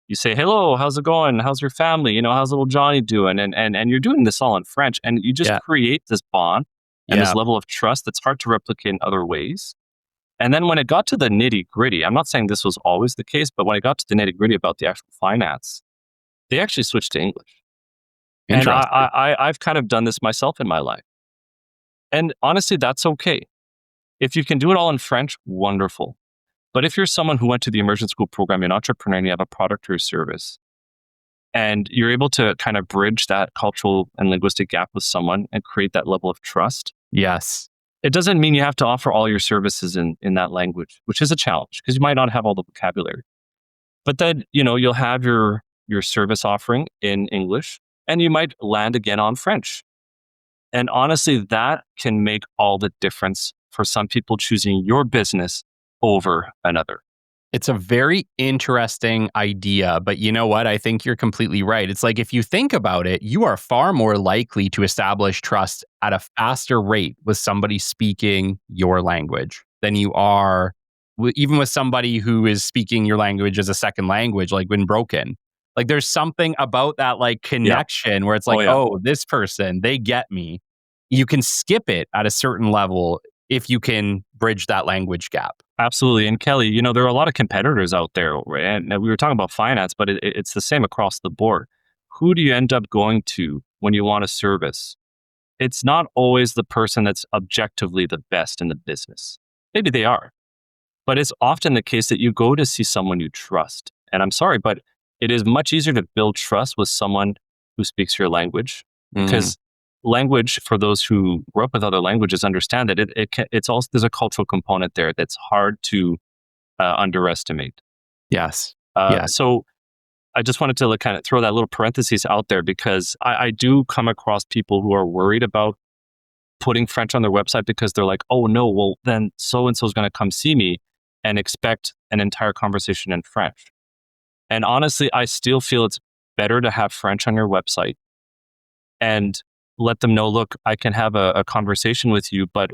You say, hello, how's it going? How's your family? How's little Johnny doing? And you're doing this all in French. And you just Yeah. create this bond and Yeah. this level of trust that's hard to replicate in other ways. And then when it got to the nitty gritty, I'm not saying this was always the case, but when it got to the nitty gritty about the actual finance, they actually switched to English. And Interesting. I've kind of done this myself in my life. And honestly, that's okay. If you can do it all in French, wonderful. But if you're someone who went to the immersion school program, you're an entrepreneur, and you have a product or service, and you're able to kind of bridge that cultural and linguistic gap with someone and create that level of trust, Yes. it doesn't mean you have to offer all your services in that language, which is a challenge because you might not have all the vocabulary. But then, you'll have your service offering in English, and you might land again on French. And honestly, that can make all the difference for some people choosing your business over another. It's a very interesting idea, but you know what? I think you're completely right. It's like if you think about it, you are far more likely to establish trust at a faster rate with somebody speaking your language than you are even with somebody who is speaking your language as a second language, like when broken. Like there's something about that like connection where it's like, oh, this person, they get me. You can skip it at a certain level if you can bridge that language gap. Absolutely. And Kelly, there are a lot of competitors out there, right? And we were talking about finance, but it's the same across the board. Who do you end up going to when you want a service? It's not always the person that's objectively the best in the business. Maybe they are, but it's often the case that you go to see someone you trust. And I'm sorry, but it is much easier to build trust with someone who speaks your language because language, for those who grew up with other languages, understand that it's also, there's a cultural component there that's hard to underestimate. Yes. So I just wanted to kind of throw that little parenthesis out there because I do come across people who are worried about putting French on their website because they're like, oh no, well then so-and-so is going to come see me and expect an entire conversation in French. And honestly, I still feel it's better to have French on your website and let them know, look, I can have a conversation with you, but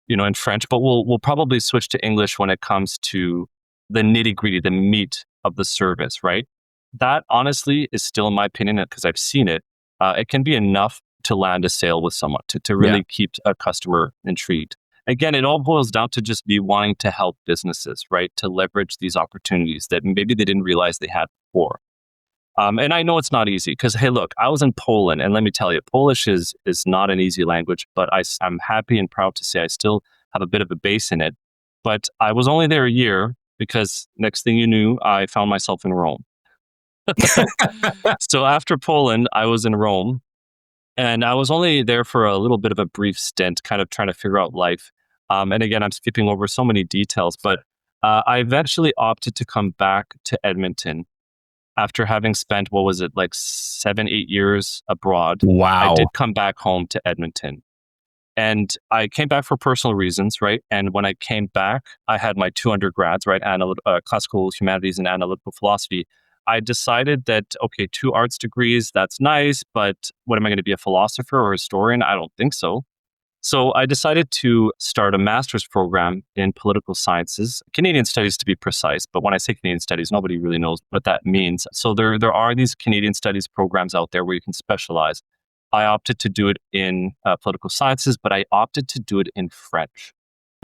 in French, but we'll probably switch to English when it comes to the nitty gritty, the meat of the service, right? That honestly is still, in my opinion, because I've seen it, it can be enough to land a sale with someone, to really keep a customer intrigued. Again, it all boils down to just be wanting to help businesses, right? To leverage these opportunities that maybe they didn't realize they had before. And I know it's not easy because, hey, look, I was in Poland, and let me tell you, Polish is not an easy language, but I'm happy and proud to say I still have a bit of a base in it. But I was only there a year because next thing you knew, I found myself in Rome. So after Poland, I was in Rome, and I was only there for a little bit of a brief stint, kind of trying to figure out life. And again, I'm skipping over so many details, but I eventually opted to come back to Edmonton after having spent, 7-8 years abroad. Wow. I did come back home to Edmonton. And I came back for personal reasons, right? And when I came back, I had my 2 undergrads, right? Classical humanities and analytical philosophy. I decided that, okay, 2 arts degrees, that's nice, but what am I going to be, a philosopher or a historian? I don't think so. So I decided to start a master's program in political sciences, Canadian studies to be precise. But when I say Canadian studies, nobody really knows what that means. So there are these Canadian studies programs out there where you can specialize. I opted to do it in political sciences, but I opted to do it in French.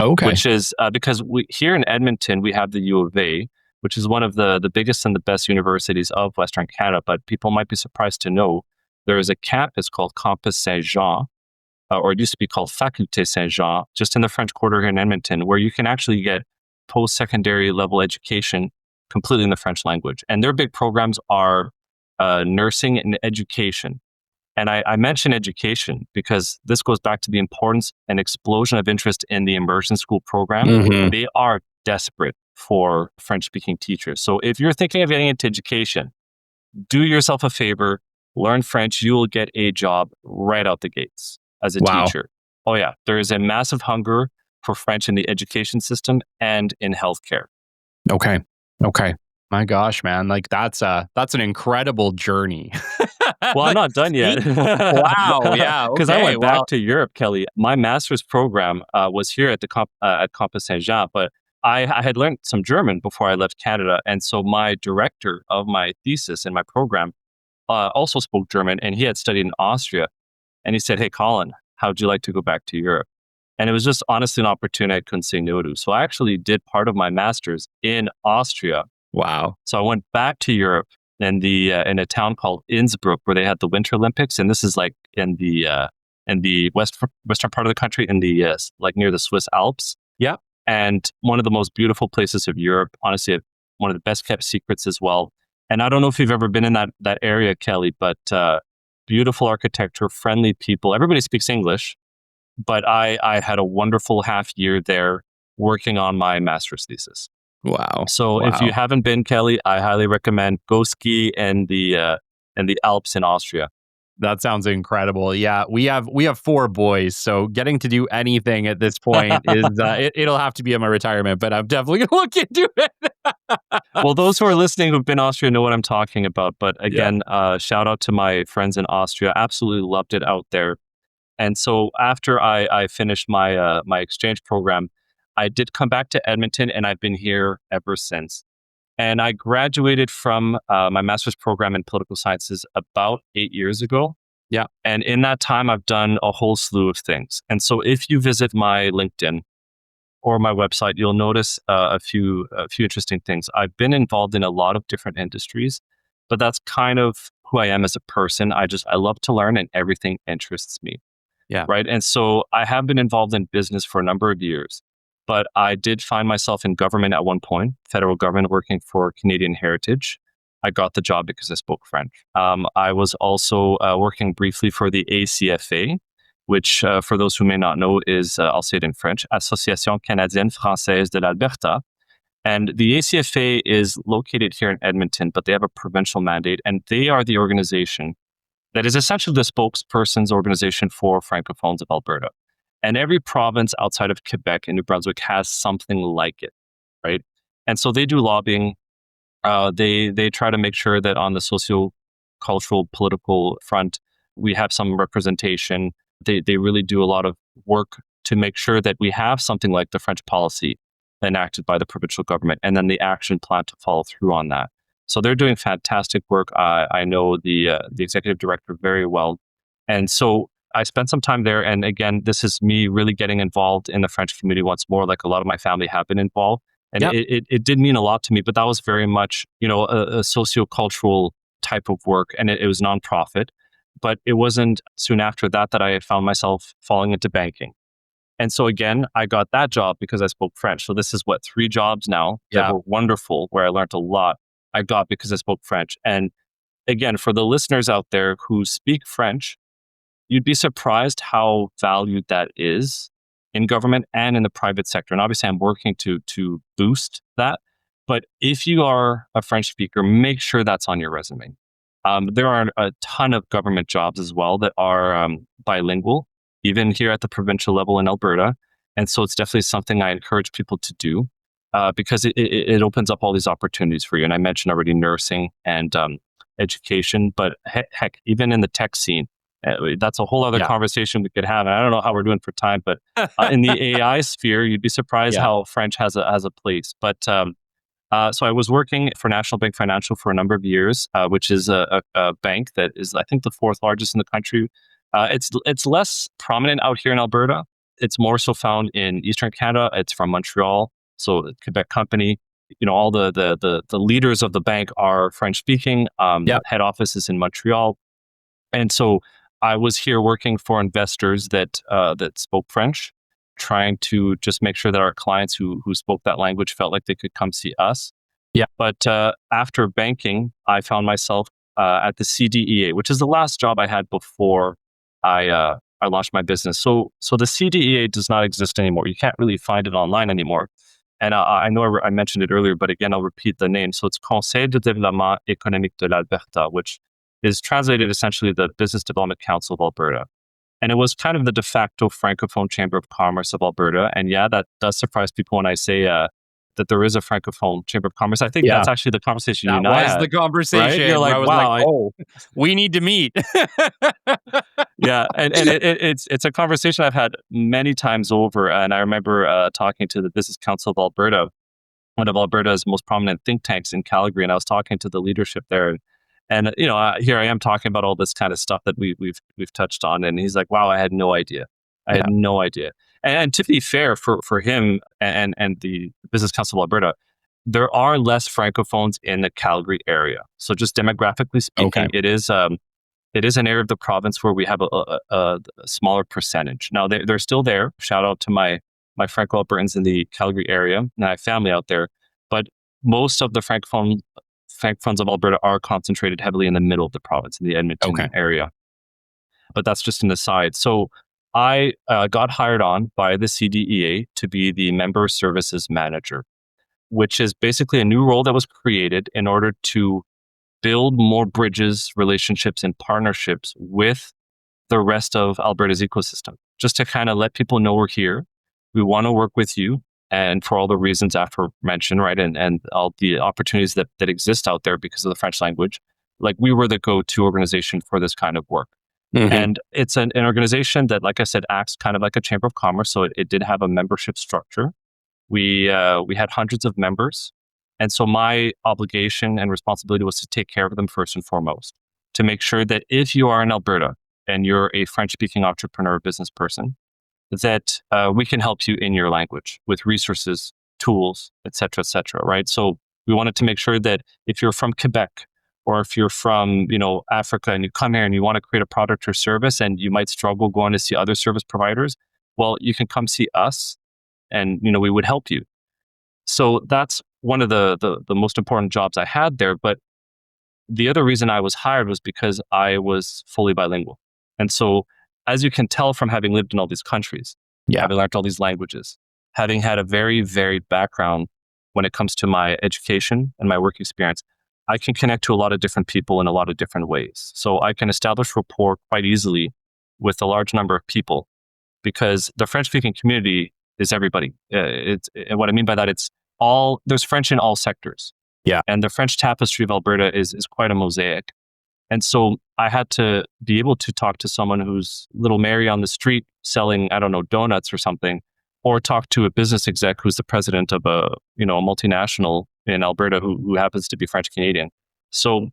Okay. Which is because here in Edmonton, we have the U of A, which is one of the biggest and the best universities of Western Canada. But people might be surprised to know there is a campus called Campus Saint-Jean, or it used to be called Faculté Saint-Jean, just in the French Quarter here in Edmonton, where you can actually get post-secondary level education completely in the French language. And their big programs are nursing and education. And I mention education because this goes back to the importance and explosion of interest in the immersion school program. Mm-hmm. They are desperate for French-speaking teachers. So if you're thinking of getting into education, do yourself a favor, learn French, you will get a job right out the gates as a teacher. Oh yeah, there is a massive hunger for French in the education system and in healthcare. Okay. My gosh, man, like that's an incredible journey. Well, I'm not done yet. Wow. Yeah. Because I Okay. went back Well, to Europe, Kelly. My master's program was here at the at Campus Saint Jean, but I had learned some German before I left Canada, and so my director of my thesis in my program also spoke German, and he had studied in Austria. And he said, "Hey, Colin, how'd you like to go back to Europe?" And it was just honestly an opportunity I couldn't say no to. So I actually did part of my master's in Austria. wow. So I went back to Europe in a town called Innsbruck, where they had the Winter Olympics, and this is like in the western part of the country, in the like near the Swiss Alps. Yeah. And one of the most beautiful places of Europe. Honestly, one of the best kept secrets as well. And I don't know if you've ever been in that area, Kelly, but beautiful architecture, friendly people. Everybody speaks English, but I had a wonderful half year there working on my master's thesis. Wow. So if you haven't been, Kelly, I highly recommend go ski in the Alps in Austria. That sounds incredible. Yeah, we have 4 boys, so getting to do anything at this point is it'll have to be in my retirement. But I'm definitely gonna look into it. Well, those who are listening who've been to Austria know what I'm talking about. But again, shout out to my friends in Austria. Absolutely loved it out there. And so after I finished my my exchange program, I did come back to Edmonton, and I've been here ever since. And I graduated from my master's program in political sciences about 8 years ago. Yeah. And in that time, I've done a whole slew of things. And so if you visit my LinkedIn or my website, you'll notice a few interesting things. I've been involved in a lot of different industries, but that's kind of who I am as a person. I love to learn, and everything interests me. Yeah. Right. And so I have been involved in business for a number of years. But I did find myself in government at one point, federal government, working for Canadian Heritage. I got the job because I spoke French. I was also working briefly for the ACFA, which, for those who may not know, is, I'll say it in French, Association Canadienne Française de l'Alberta. And the ACFA is located here in Edmonton, but they have a provincial mandate, and they are the organization that is essentially the spokesperson's organization for Francophones of Alberta. And every province outside of Quebec and New Brunswick has something like it, right? And so they do lobbying. They try to make sure that on the socio-cultural, political front, we have some representation. They really do a lot of work to make sure that we have something like the French policy enacted by the provincial government, and then the action plan to follow through on that. So they're doing fantastic work. I know the executive director very well, and so I spent some time there. And again, this is me really getting involved in the French community once more, like a lot of my family have been involved. And it did mean a lot to me, but that was very much, a sociocultural type of work. And it was nonprofit. But it wasn't soon after that I found myself falling into banking. And so again, I got that job because I spoke French. So this is 3 jobs now that were wonderful, where I learned a lot. I got because I spoke French. And again, for the listeners out there who speak French, you'd be surprised how valued that is in government and in the private sector. And obviously, I'm working to boost that. But if you are a French speaker, make sure that's on your resume. There are a ton of government jobs as well that are bilingual, even here at the provincial level in Alberta. And so it's definitely something I encourage people to do because it opens up all these opportunities for you. And I mentioned already nursing and education, but heck, even in the tech scene, that's a whole other conversation we could have. And I don't know how we're doing for time, but in the AI sphere, you'd be surprised how French has a place. But so I was working for National Bank Financial for a number of years, which is a bank that is, I think, the 4th largest in the country. It's less prominent out here in Alberta. It's more so found in Eastern Canada. It's from Montreal, so a Quebec company. All the leaders of the bank are French speaking. Head office is in Montreal, and so I was here working for investors that spoke French, trying to just make sure that our clients who spoke that language felt like they could come see us. Yeah. But after banking, I found myself at the CDEA, which is the last job I had before I launched my business. So the CDEA does not exist anymore. You can't really find it online anymore. And I know I mentioned it earlier, but again, I'll repeat the name. So it's Conseil de développement économique de l'Alberta, which is translated essentially the Business Development Council of Alberta. And it was kind of the de facto Francophone Chamber of Commerce of Alberta. And yeah, that does surprise people when I say that there is a Francophone Chamber of Commerce. I think that's actually the conversation you and I had. That was the conversation. Right? You're like, I was wow, like, oh, we need to meet. Yeah, and it's a conversation I've had many times over. And I remember talking to the Business Council of Alberta, one of Alberta's most prominent think tanks in Calgary, and I was talking to the leadership there. And here I am talking about all this kind of stuff that we've touched on, and he's like, "Wow, I had no idea. I had no idea." And to be fair, for him and the Business Council of Alberta, there are less Francophones in the Calgary area. So just demographically speaking, it is an area of the province where we have a smaller percentage. Now they're still there. Shout out to my Franco-Albertans in the Calgary area, and I have family out there. But most of the Francophones of Alberta are concentrated heavily in the middle of the province, in the Edmonton area. But that's just an aside. So I got hired on by the CDEA to be the Member Services Manager, which is basically a new role that was created in order to build more bridges, relationships, and partnerships with the rest of Alberta's ecosystem. Just to kind of let people know we're here. We want to work with you, and for all the reasons aforementioned, right, and all the opportunities that exist out there because of the French language. Like, we were the go-to organization for this kind of work. Mm-hmm. And it's an organization that, like I said, acts kind of like a chamber of commerce. So it did have a membership structure. We had hundreds of members. And so my obligation and responsibility was to take care of them first and foremost, to make sure that if you are in Alberta and you're a French-speaking entrepreneur or business person, that we can help you in your language with resources, tools, et cetera, right? So we wanted to make sure that if you're from Quebec or if you're from, Africa and you come here and you want to create a product or service and you might struggle going to see other service providers, well, you can come see us and, we would help you. So that's one of the most important jobs I had there. But the other reason I was hired was because I was fully bilingual. And so, as you can tell from having lived in all these countries, having learned all these languages, having had a very varied background when it comes to my education and my work experience, I can connect to a lot of different people in a lot of different ways. So I can establish rapport quite easily with a large number of people because the French-speaking community is everybody. What I mean by that, there's French in all sectors. Yeah. And the French tapestry of Alberta is quite a mosaic. And so I had to be able to talk to someone who's little Mary on the street selling, donuts or something, or talk to a business exec who's the president of a multinational in Alberta who happens to be French Canadian. So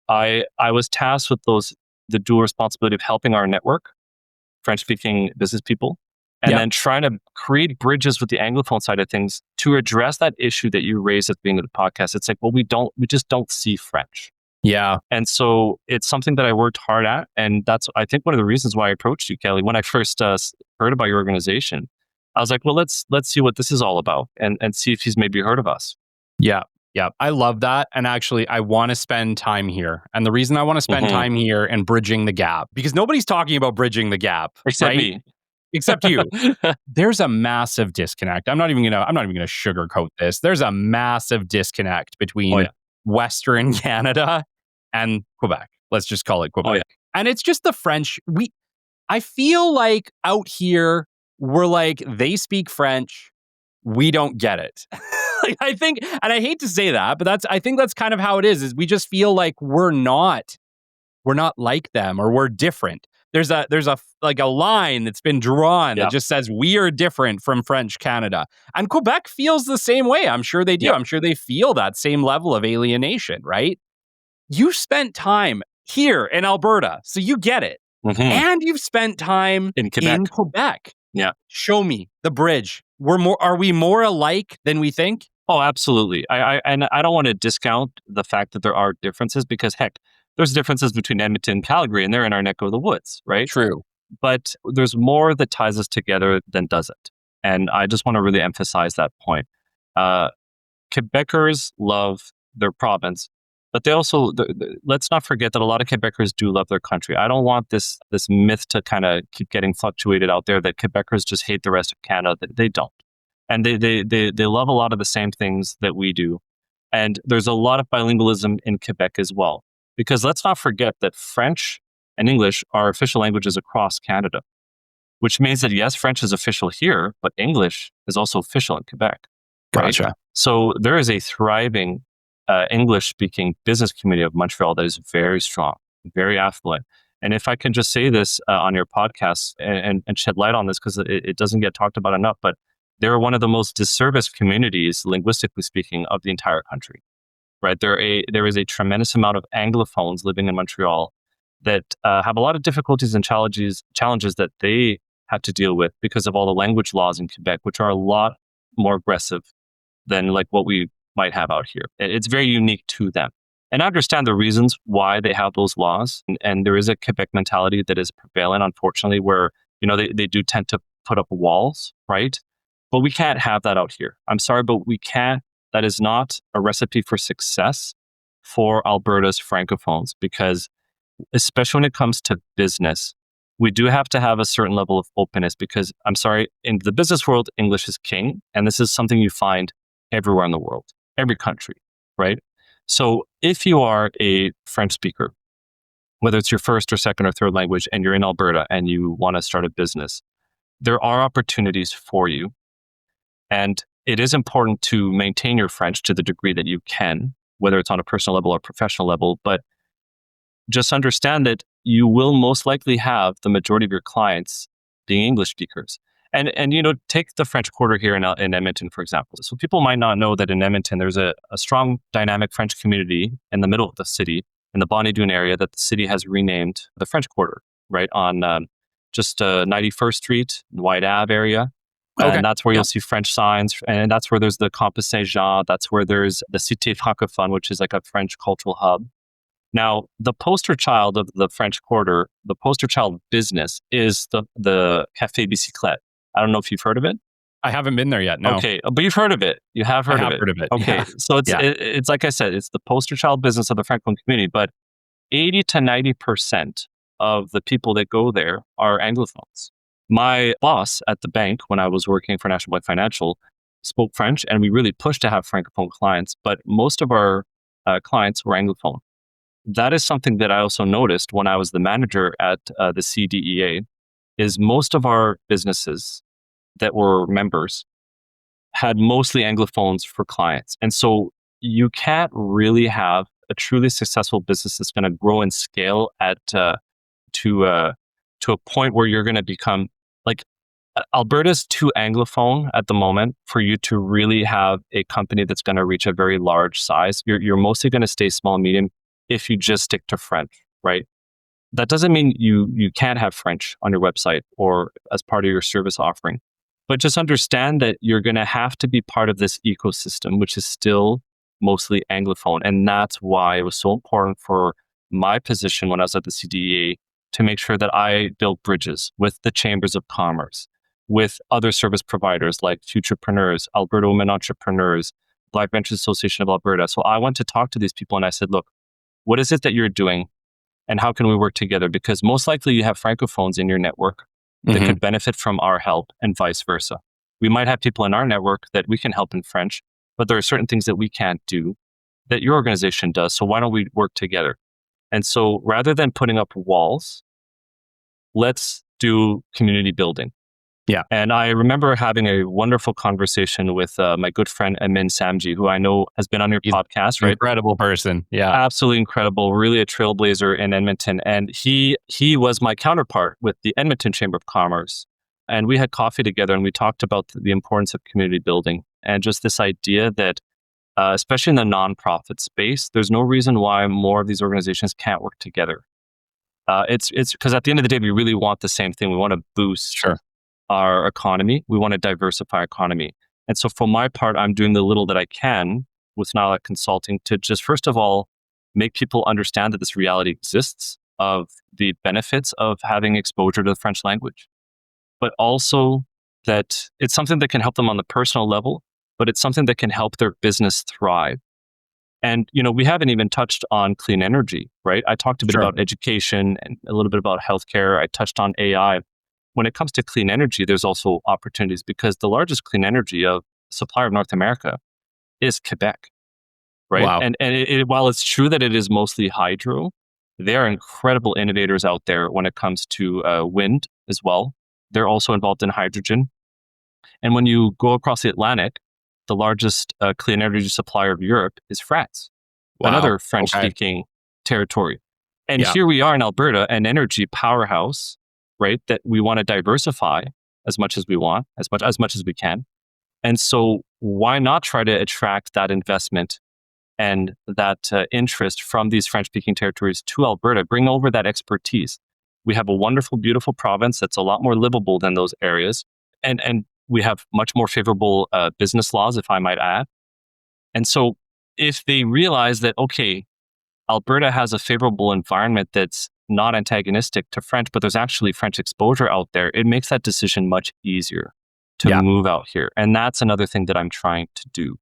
I was tasked with the dual responsibility of helping our network, French-speaking business people, and then trying to create bridges with the Anglophone side of things to address that issue that you raised at the beginning of the podcast. It's like, well, we just don't see French. Yeah. And so it's something that I worked hard at. And that's, I think, one of the reasons why I approached you, Kelly. When I first heard about your organization, I was like, well, let's see what this is all about and see if he's maybe heard of us. Yeah. Yeah. I love that. And actually, I want to spend time here. And the reason I want to spend time here and bridging the gap, because nobody's talking about bridging the gap. Except me. Except you. There's a massive disconnect. I'm not even gonna sugarcoat this. There's a massive disconnect between Western Canada and Quebec. Let's just call it Quebec. Oh, yeah. And it's just the French. I feel like out here, we're like, they speak French. We don't get it. I think, and I hate to say that, but I think that's kind of how it is we just feel like we're not like them, or we're different. There's a line that's been drawn that just says we are different from French Canada. And Quebec feels the same way. I'm sure they do. I'm sure they feel that same level of alienation, right? You spent time here in Alberta, so you get it. Mm-hmm. And you've spent time in Quebec. Yeah. Show me the bridge. Are we more alike than we think? Oh, absolutely. I don't want to discount the fact that there are differences because, heck, there's differences between Edmonton and Calgary, and they're in our neck of the woods, right? True. But there's more that ties us together than doesn't. And I just want to really emphasize that point. Quebecers love their province, but they also, let's not forget that a lot of Quebecers do love their country. I don't want this myth to kind of keep getting fluctuated out there that Quebecers just hate the rest of Canada. They don't. And they love a lot of the same things that we do. And there's a lot of bilingualism in Quebec as well. Because let's not forget that French and English are official languages across Canada, which means that, yes, French is official here, but English is also official in Quebec. right? Gotcha. So there is a thriving English-speaking business community of Montreal that is very strong, very affluent. And if I can just say this on your podcast and shed light on this, because it doesn't get talked about enough, but they're one of the most disserviced communities, linguistically speaking, of the entire country, right? There is a tremendous amount of Anglophones living in Montreal that have a lot of difficulties and challenges that they have to deal with because of all the language laws in Quebec, which are a lot more aggressive than like what we might have out here. It's very unique to them. And I understand the reasons why they have those laws. And there is a Quebec mentality that is prevalent, unfortunately, where, they do tend to put up walls, right? But we can't have that out here. I'm sorry, but we can't. That is not a recipe for success for Alberta's Francophones, because especially when it comes to business, we do have to have a certain level of openness because, I'm sorry, in the business world, English is king. And this is something you find everywhere in the world, every country, right? So if you are a French speaker, whether it's your first or second or third language, and you're in Alberta and you want to start a business, there are opportunities for you. And it is important to maintain your French to the degree that you can, whether it's on a personal level or professional level. But just understand that you will most likely have the majority of your clients being English speakers. And take the French Quarter here in Edmonton, for example. So people might not know that in Edmonton, there's a strong, dynamic French community in the middle of the city, in the Bonnie Doon area, that the city has renamed the French Quarter, right on just 91st Street, White Ave area. Okay. And that's where you'll see French signs. And that's where there's the Campus Saint-Jean. That's where there's the Cité Francophone, which is like a French cultural hub. Now, the poster child of the French Quarter, the poster child business is the Café Bicyclette. I don't know if you've heard of it. I haven't been there yet. No. Okay, but you've heard of it. You have heard of it. Heard of it. Okay, Yeah. so it's like I said, it's the poster child business of the Francophone community. But 80 to 90% of the people that go there are Anglophones. My boss at the bank, when I was working for National Bank Financial, spoke French, and we really pushed to have Francophone clients. But most of our clients were Anglophone. That is something that I also noticed when I was the manager at the CDEA. Is most of our businesses that were members had mostly Anglophones for clients. And so you can't really have a truly successful business that's going to grow and scale at to a point where you're going to become like Alberta's too Anglophone at the moment for you to really have a company that's going to reach a very large size. You're mostly going to stay small, medium if you just stick to French, right? That doesn't mean you can't have French on your website or as part of your service offering. But just understand that you're going to have to be part of this ecosystem, which is still mostly Anglophone. And that's why it was so important for my position when I was at the CDEA to make sure that I built bridges with the chambers of commerce, with other service providers like Futurepreneurs, Alberta Women Entrepreneurs, Black Ventures Association of Alberta. So I went to talk to these people and I said, look, what is it that you're doing? And how can we work together? Because most likely you have Francophones in your network that could benefit from our help and vice versa. We might have people in our network that we can help in French, but there are certain things that we can't do that your organization does. So why don't we work together? And so rather than putting up walls, let's do community building. Yeah. And I remember having a wonderful conversation with my good friend Amin Samji, who I know has been on your podcast, right? Incredible person. Yeah. Absolutely incredible. Really a trailblazer in Edmonton. And he was my counterpart with the Edmonton Chamber of Commerce. And we had coffee together and we talked about the importance of community building and just this idea that, especially in the nonprofit space, there's no reason why more of these organizations can't work together. It's because at the end of the day, we really want the same thing. We want to boost our economy. We want to diversify our economy. And so for my part, I'm doing the little that I can with Nyloc Consulting to just, first of all, make people understand that this reality exists of the benefits of having exposure to the French language, but also that it's something that can help them on the personal level, but it's something that can help their business thrive. And, we haven't even touched on clean energy, right? I talked a bit about education and a little bit about healthcare. I touched on AI. When it comes to clean energy, there's also opportunities because the largest clean energy supplier of North America is Quebec, right? Wow. And while it's true that it is mostly hydro, there are incredible innovators out there when it comes to wind as well. They're also involved in hydrogen. And when you go across the Atlantic, the largest clean energy supplier of Europe is France, Wow. another French-speaking territory. And here we are in Alberta, an energy powerhouse, right? That we want to diversify as much as we want, as much as we can. And so why not try to attract that investment and that interest from these French-speaking territories to Alberta, bring over that expertise. We have a wonderful, beautiful province that's a lot more livable than those areas. And we have much more favorable business laws, if I might add. And so if they realize that, okay, Alberta has a favorable environment that's not antagonistic to French, but there's actually French exposure out there, it makes that decision much easier to move out here. And that's another thing that I'm trying to do.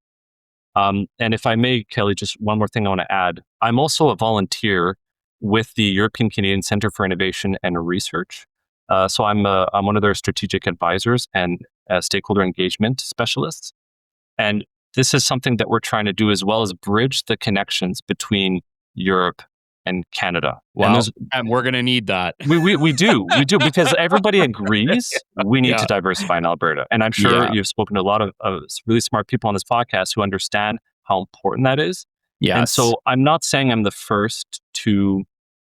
And if I may, Kelly, just one more thing I want to add. I'm also a volunteer with the European Canadian Centre for Innovation and Research. So I'm one of their strategic advisors and stakeholder engagement specialists. And this is something that we're trying to do as well as bridge the connections between Europe and Canada. Wow. And we're going to need that. We do because everybody agrees we need to diversify in Alberta. And I'm sure you've spoken to a lot of really smart people on this podcast who understand how important that is. Yes. And so I'm not saying I'm the first to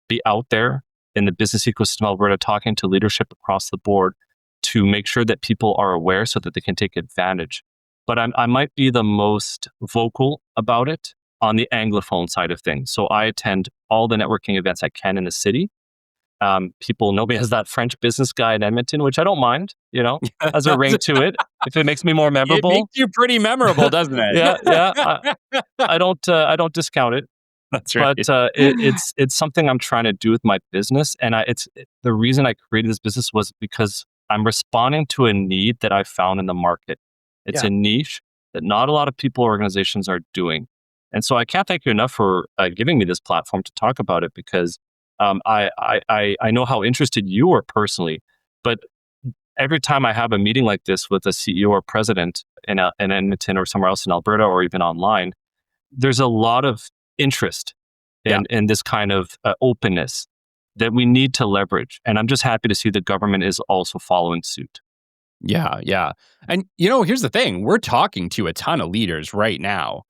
be out there in the business ecosystem of Alberta talking to leadership across the board to make sure that people are aware so that they can take advantage. But I might be the most vocal about it on the Anglophone side of things. So I attend all the networking events I can in the city. People know me as that French business guy in Edmonton, which I don't mind, has a ring to it. If it makes me more memorable. It makes you pretty memorable, doesn't it? Yeah. I don't discount it. That's right. But it's something I'm trying to do with my business. And the reason I created this business was because I'm responding to a need that I found in the market. It's a niche that not a lot of people or organizations are doing. And so I can't thank you enough for giving me this platform to talk about it because I know how interested you are personally. But every time I have a meeting like this with a CEO or president in Edmonton or somewhere else in Alberta or even online, there's a lot of interest in this kind of openness that we need to leverage. And I'm just happy to see the government is also following suit. Yeah. And, here's the thing. We're talking to a ton of leaders right now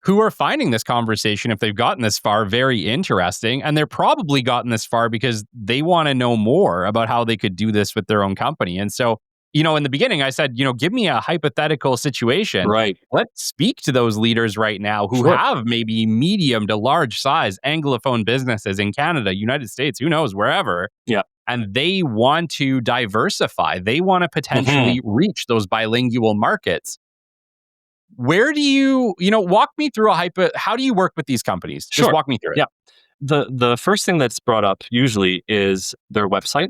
who are finding this conversation, if they've gotten this far, very interesting. And they're probably gotten this far because they want to know more about how they could do this with their own company. And so, in the beginning, I said, give me a hypothetical situation. Right. Let's speak to those leaders right now who have maybe medium to large size Anglophone businesses in Canada, United States, who knows, wherever. Yeah. And they want to diversify. They want to potentially reach those bilingual markets. Where do you, walk me through how do you work with these companies? Just walk me through it. Yeah. The first thing that's brought up usually is their website.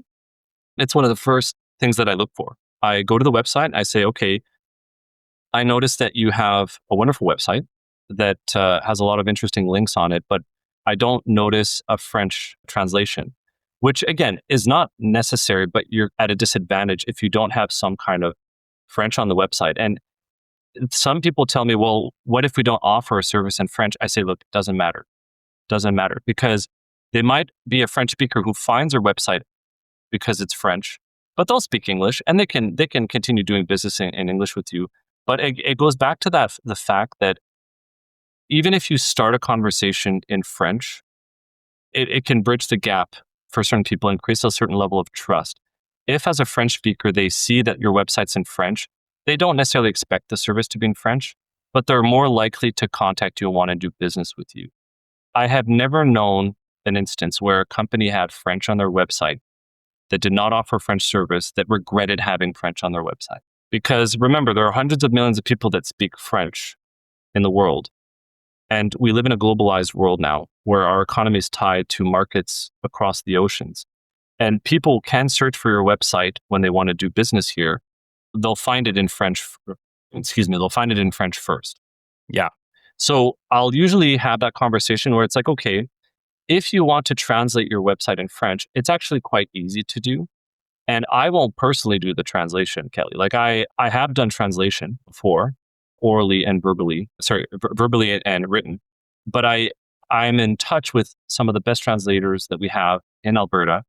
It's one of the first things that I look for. I go to the website and I say, okay, I noticed that you have a wonderful website that has a lot of interesting links on it, but I don't notice a French translation, which again is not necessary, but you're at a disadvantage if you don't have some kind of French on the website. And some people tell me, well, what if we don't offer a service in French? I say, look, it doesn't matter. Doesn't matter because they might be a French speaker who finds our website because it's French, but they'll speak English and they can continue doing business in English with you. But it goes back to the fact that even if you start a conversation in French, it can bridge the gap for certain people and creates a certain level of trust. If as a French speaker, they see that your website's in French, they don't necessarily expect the service to be in French, but they're more likely to contact you and want to do business with you. I have never known an instance where a company had French on their website that did not offer French service that regretted having French on their website. Because remember, there are hundreds of millions of people that speak French in the world. And we live in a globalized world now where our economy is tied to markets across the oceans. And people can search for your website when they want to do business here. They'll find it in French. They'll find it in French first. Yeah. So I'll usually have that conversation where it's like, okay, if you want to translate your website in French, it's actually quite easy to do. And I won't personally do the translation, Kelly. Like I have done translation before, verbally and written. But I'm in touch with some of the best translators that we have in Alberta,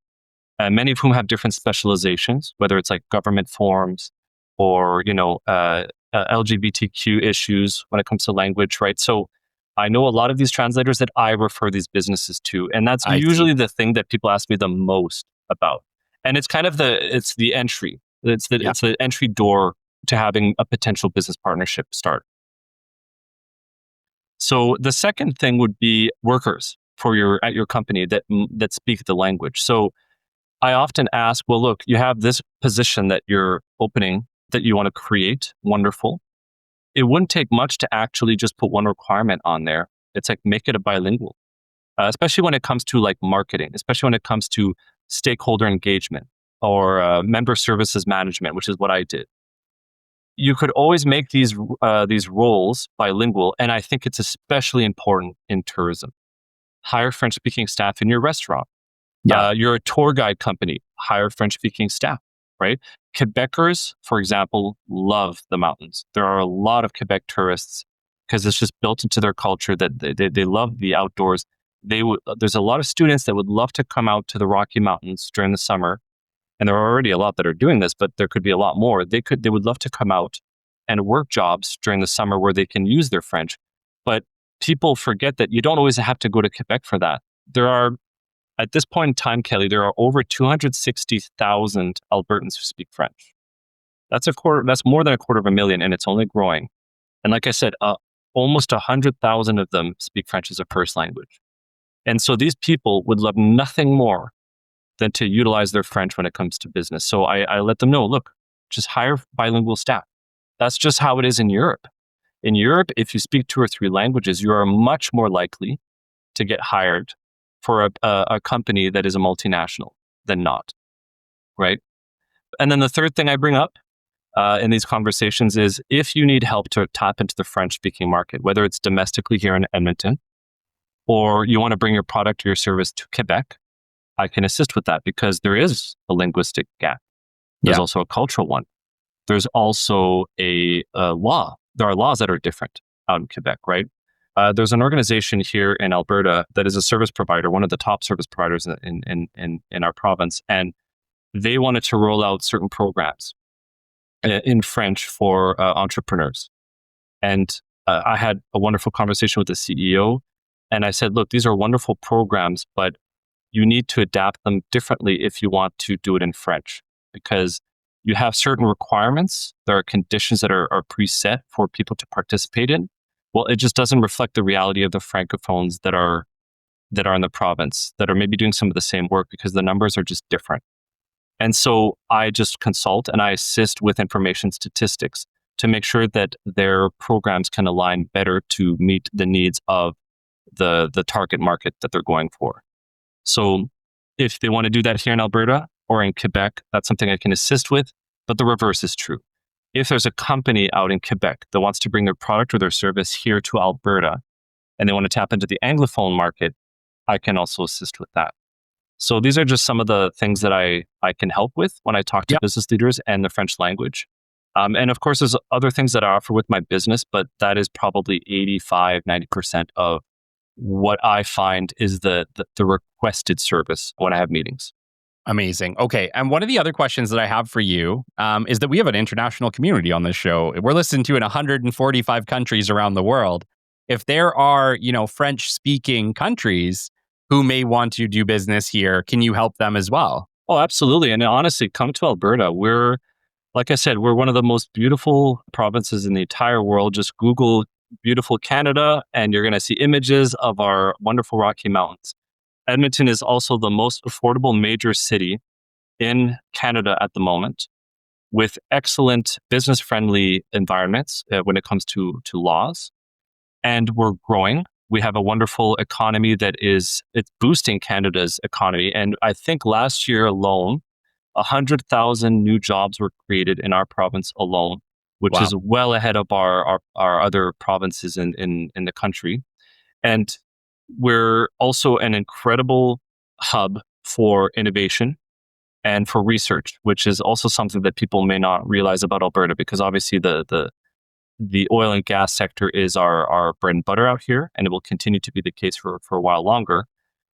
many of whom have different specializations, whether it's like government forms or, LGBTQ issues when it comes to language, right? So I know a lot of these translators that I refer these businesses to, and that's I usually see. the thing that people ask me the most about. And it's kind of the entry. Yeah. It's the entry door to having a potential business partnership start. So the second thing would be workers at your company that speak the language. So I often ask, well, look, you have this position that you're opening that you want to create. Wonderful. It wouldn't take much to actually just put one requirement on there. It's like make it a bilingual, especially when it comes to like marketing, especially when it comes to stakeholder engagement or member services management, which is what I did. You could always make these roles bilingual, and I think it's especially important in tourism. Hire French-speaking staff in your restaurant. Yeah. You're a tour guide company, hire French-speaking staff, right? Quebecers, for example, love the mountains. There are a lot of Quebec tourists because it's just built into their culture that they love the outdoors. There's a lot of students that would love to come out to the Rocky Mountains during the summer, and there are already a lot that are doing this, but there could be a lot more. They would love to come out and work jobs during the summer where they can use their French. But people forget that you don't always have to go to Quebec for that. At this point in time, Kelly, there are over 260,000 Albertans who speak French. That's more than a quarter of a million, and it's only growing. And like I said, almost 100,000 of them speak French as a first language. And so these people would love nothing more than to utilize their French when it comes to business. So I let them know, look, just hire bilingual staff. That's just how it is in Europe. In Europe, if you speak 2 or 3 languages, you are much more likely to get hired for a company that is a multinational than not, right? And then the third thing I bring up in these conversations is if you need help to tap into the French-speaking market, whether it's domestically here in Edmonton, or you want to bring your product or your service to Quebec, I can assist with that because there is a linguistic gap. There's also a cultural one. There's also a law. There are laws that are different out in Quebec, right? There's an organization here in Alberta that is a service provider, one of the top service providers in our province, and they wanted to roll out certain programs in French for entrepreneurs. And I had a wonderful conversation with the CEO, and I said, look, these are wonderful programs, but you need to adapt them differently if you want to do it in French, because you have certain requirements. There are conditions that are preset for people to participate in. Well, it just doesn't reflect the reality of the Francophones that are in the province, that are maybe doing some of the same work because the numbers are just different. And so I just consult and I assist with information statistics to make sure that their programs can align better to meet the needs of the target market that they're going for. So if they want to do that here in Alberta or in Quebec, that's something I can assist with, but the reverse is true. If there's a company out in Quebec that wants to bring their product or their service here to Alberta and they want to tap into the Anglophone market, I can also assist with that. So these are just some of the things that I can help with when I talk to business leaders and the French language. And of course, there's other things that I offer with my business, but that is probably 85, 90% of what I find is the requested service when I have meetings. Amazing. Okay. And one of the other questions that I have for you is that we have an international community on this show. We're listened to in 145 countries around the world. If there are, French speaking countries who may want to do business here, can you help them as well? Oh, absolutely. And honestly, come to Alberta. Like I said, we're one of the most beautiful provinces in the entire world. Just Google beautiful Canada and you're going to see images of our wonderful Rocky Mountains. Edmonton is also the most affordable major city in Canada at the moment, with excellent business-friendly environments when it comes to laws. And we're growing. We have a wonderful economy it's boosting Canada's economy. And I think last year alone, 100,000 new jobs were created in our province alone, which is well ahead of our other provinces in the country. And we're also an incredible hub for innovation and for research, which is also something that people may not realize about Alberta, because obviously the oil and gas sector is our bread and butter out here, and it will continue to be the case for a while longer.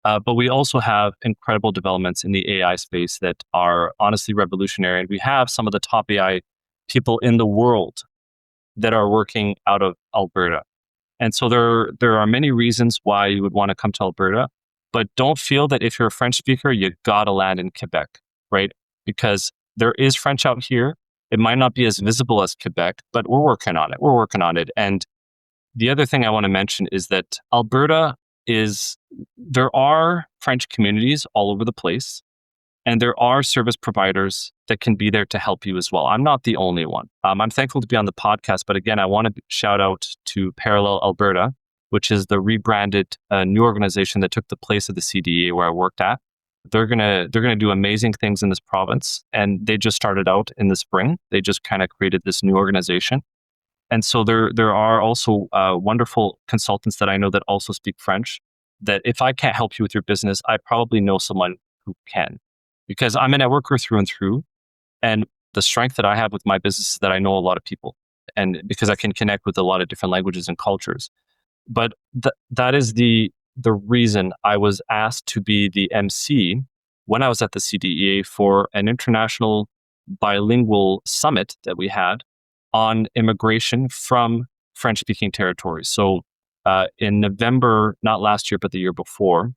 But we also have incredible developments in the AI space that are honestly revolutionary. And we have some of the top AI people in the world that are working out of Alberta. And so there are many reasons why you would want to come to Alberta, but don't feel that if you're a French speaker, you got to land in Quebec, right? Because there is French out here. It might not be as visible as Quebec, but we're working on it. And the other thing I want to mention is that Alberta there are French communities all over the place, and there are service providers that can be there to help you as well. I'm not the only one. I'm thankful to be on the podcast, but again, I want to shout out to Parallel Alberta, which is the rebranded new organization that took the place of the CDA where I worked at. They're gonna do amazing things in this province, and they just started out in the spring. They just kind of created this new organization. And so there are also wonderful consultants that I know that also speak French, that if I can't help you with your business, I probably know someone who can. Because I'm a networker through and through. And the strength that I have with my business is that I know a lot of people. And because I can connect with a lot of different languages and cultures. But that is the reason I was asked to be the MC when I was at the CDEA for an international bilingual summit that we had on immigration from French-speaking territories. So in November, not last year, but the year before,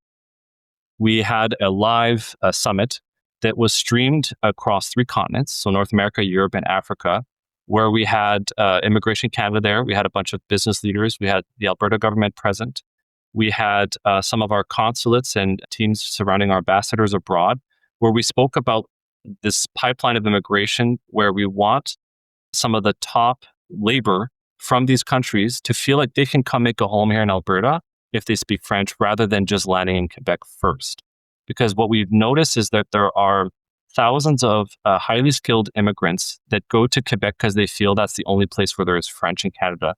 we had a live summit that was streamed across 3 continents, so North America, Europe, and Africa, where we had Immigration Canada there. We had a bunch of business leaders. We had the Alberta government present. We had some of our consulates and teams surrounding our ambassadors abroad, where we spoke about this pipeline of immigration, where we want some of the top labor from these countries to feel like they can come make a home here in Alberta if they speak French, rather than just landing in Quebec first. Because what we've noticed is that there are thousands of highly skilled immigrants that go to Quebec because they feel that's the only place where there is French in Canada,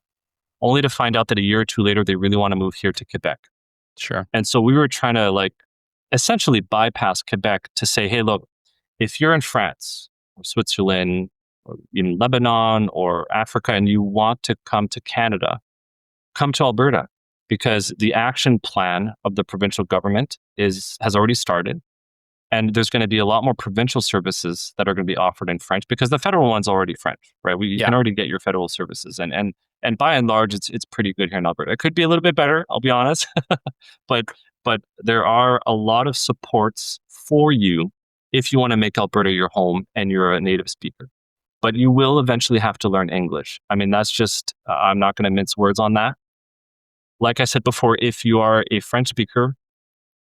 only to find out that a year or two later, they really want to move here to Quebec. Sure. And so we were trying to essentially bypass Quebec to say, hey, look, if you're in France or Switzerland or in Lebanon or Africa and you want to come to Canada, come to Alberta, because the action plan of the provincial government has already started. And there's going to be a lot more provincial services that are going to be offered in French, because the federal one's already French, right? You can already get your federal services. And by and large, it's pretty good here in Alberta. It could be a little bit better, I'll be honest. but there are a lot of supports for you if you want to make Alberta your home and you're a native speaker. But you will eventually have to learn English. I mean, that's just, I'm not going to mince words on that. Like I said before, if you are a French speaker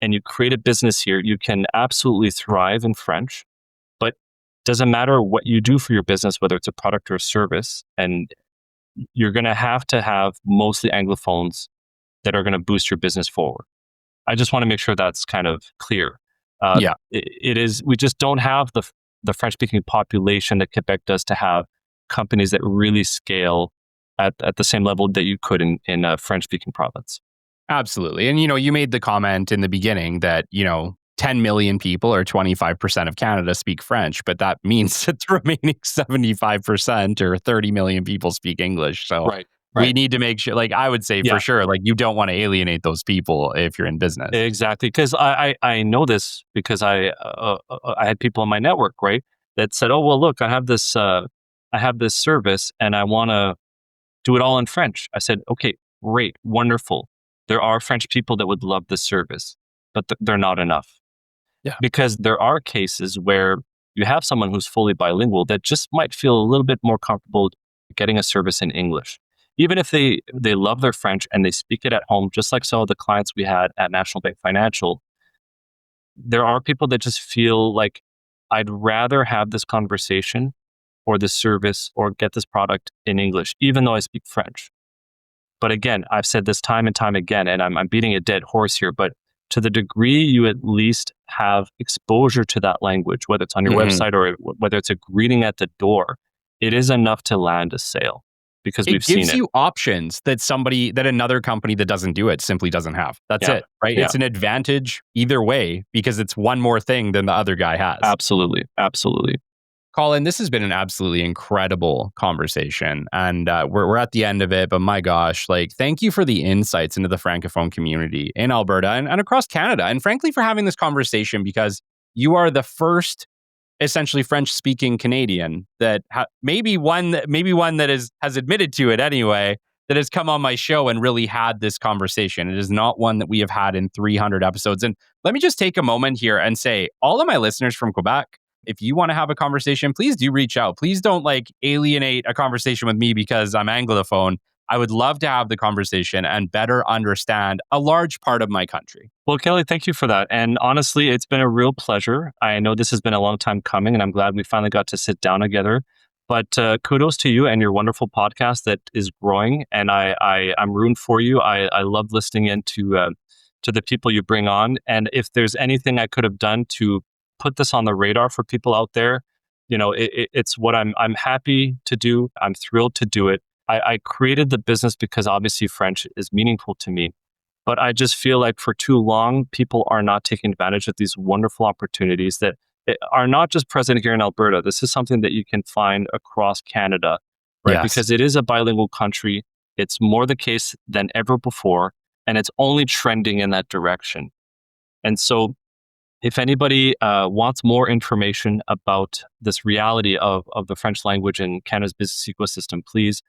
and you create a business here, you can absolutely thrive in French. But it doesn't matter what you do for your business, whether it's a product or a service, and you're going to have mostly Anglophones that are going to boost your business forward. I just want to make sure that's kind of clear. It is. We just don't have the French-speaking population that Quebec does to have companies that really scale at the same level that you could in a French-speaking province. Absolutely. And, you made the comment in the beginning that, 10 million people or 25% of Canada speak French, but that means that the remaining 75% or 30 million people speak English. So we need to make sure, I would say for sure, you don't want to alienate those people if you're in business. Exactly. Because I know this because I had people in my network, right, that said, oh, well, look, I have this service and I want to do it all in French. I said, okay, great, wonderful. There are French people that would love this service, but they're not enough. Yeah. Because there are cases where you have someone who's fully bilingual that just might feel a little bit more comfortable getting a service in English. Even if they love their French and they speak it at home, just like some of the clients we had at National Bank Financial, there are people that just feel like, I'd rather have this conversation or this service or get this product in English, even though I speak French. But again, I've said this time and time again, and I'm beating a dead horse here, but to the degree you at least have exposure to that language, whether it's on your website or whether it's a greeting at the door, it is enough to land a sale, because we've seen it. It gives you options that another company that doesn't do it simply doesn't have. That's it, right? Yeah. It's an advantage either way, because it's one more thing than the other guy has. Absolutely. Absolutely. Colin, this has been an absolutely incredible conversation, and we're at the end of it, but my gosh, thank you for the insights into the Francophone community in Alberta and across Canada, and frankly, for having this conversation, because you are the first essentially French-speaking Canadian that maybe one that has admitted to it anyway, that has come on my show and really had this conversation. It is not one that we have had in 300 episodes. And let me just take a moment here and say, all of my listeners from Quebec, if you want to have a conversation, please do reach out. Please don't alienate a conversation with me because I'm Anglophone. I would love to have the conversation and better understand a large part of my country. Well, Kelly, thank you for that. And honestly, it's been a real pleasure. I know this has been a long time coming, and I'm glad we finally got to sit down together. But kudos to you and your wonderful podcast that is growing. And I'm rooting for you. I love listening in to the people you bring on. And if there's anything I could have done to put this on the radar for people out there, it's what I'm happy to do. I'm thrilled to do it. I created the business because obviously French is meaningful to me. But I just feel like for too long, people are not taking advantage of these wonderful opportunities that are not just present here in Alberta. This is something that you can find across Canada, right? Yes. Because it is a bilingual country. It's more the case than ever before, and it's only trending in that direction. And so if anybody wants more information about this reality of the French language in Canada's business ecosystem, please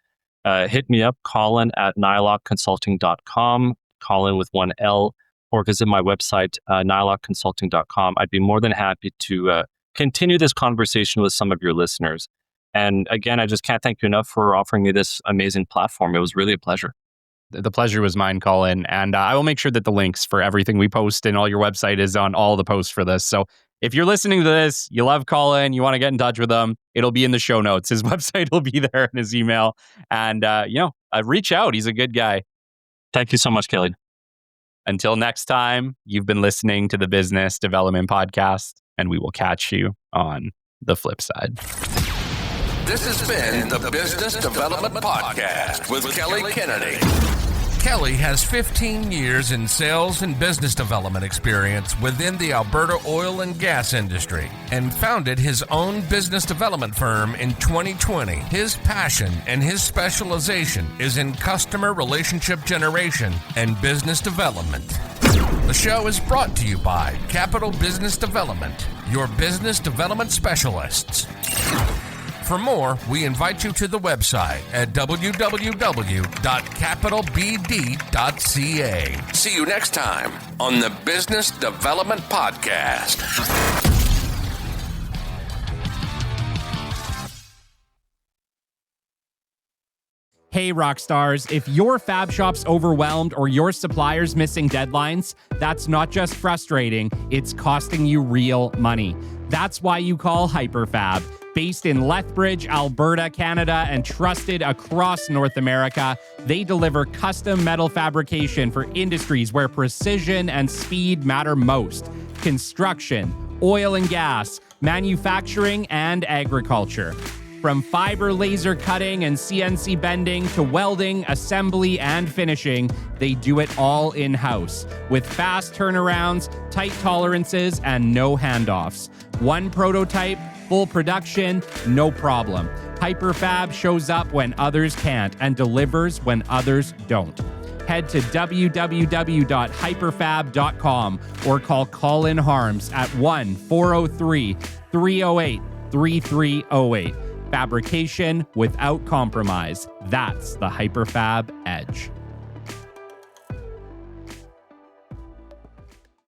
hit me up, Colin at nylocconsulting.com, Colin with one L, or visit my website, nylocconsulting.com. I'd be more than happy to continue this conversation with some of your listeners. And again, I just can't thank you enough for offering me this amazing platform. It was really a pleasure. The pleasure was mine, Colin. And I will make sure that the links for everything we post and all your website is on all the posts for this. So if you're listening to this, you love Colin, you want to get in touch with him, it'll be in the show notes. His website will be there and his email. And, reach out. He's a good guy. Thank you so much, Kelly. Until next time, you've been listening to the Business Development Podcast, and we will catch you on the flip side. This has been the Business Development Podcast with Kelly Kennedy. Kelly has 15 years in sales and business development experience within the Alberta oil and gas industry and founded his own business development firm in 2020. His passion and his specialization is in customer relationship generation and business development. The show is brought to you by Capital Business Development, your business development specialists. For more, we invite you to the website at www.capitalbd.ca. See you next time on the Business Development Podcast. Hey, rock stars, if your fab shop's overwhelmed or your supplier's missing deadlines, that's not just frustrating, it's costing you real money. That's why you call HyperFab. Based in Lethbridge, Alberta, Canada, and trusted across North America, they deliver custom metal fabrication for industries where precision and speed matter most. Construction, oil and gas, manufacturing, and agriculture. From fiber laser cutting and CNC bending to welding, assembly, and finishing, they do it all in-house with fast turnarounds, tight tolerances, and no handoffs. One prototype, full production, no problem. HyperFab shows up when others can't and delivers when others don't. Head to www.hyperfab.com or call Colin Harms at 1-403-308-3308. Fabrication without compromise. That's the HyperFab edge.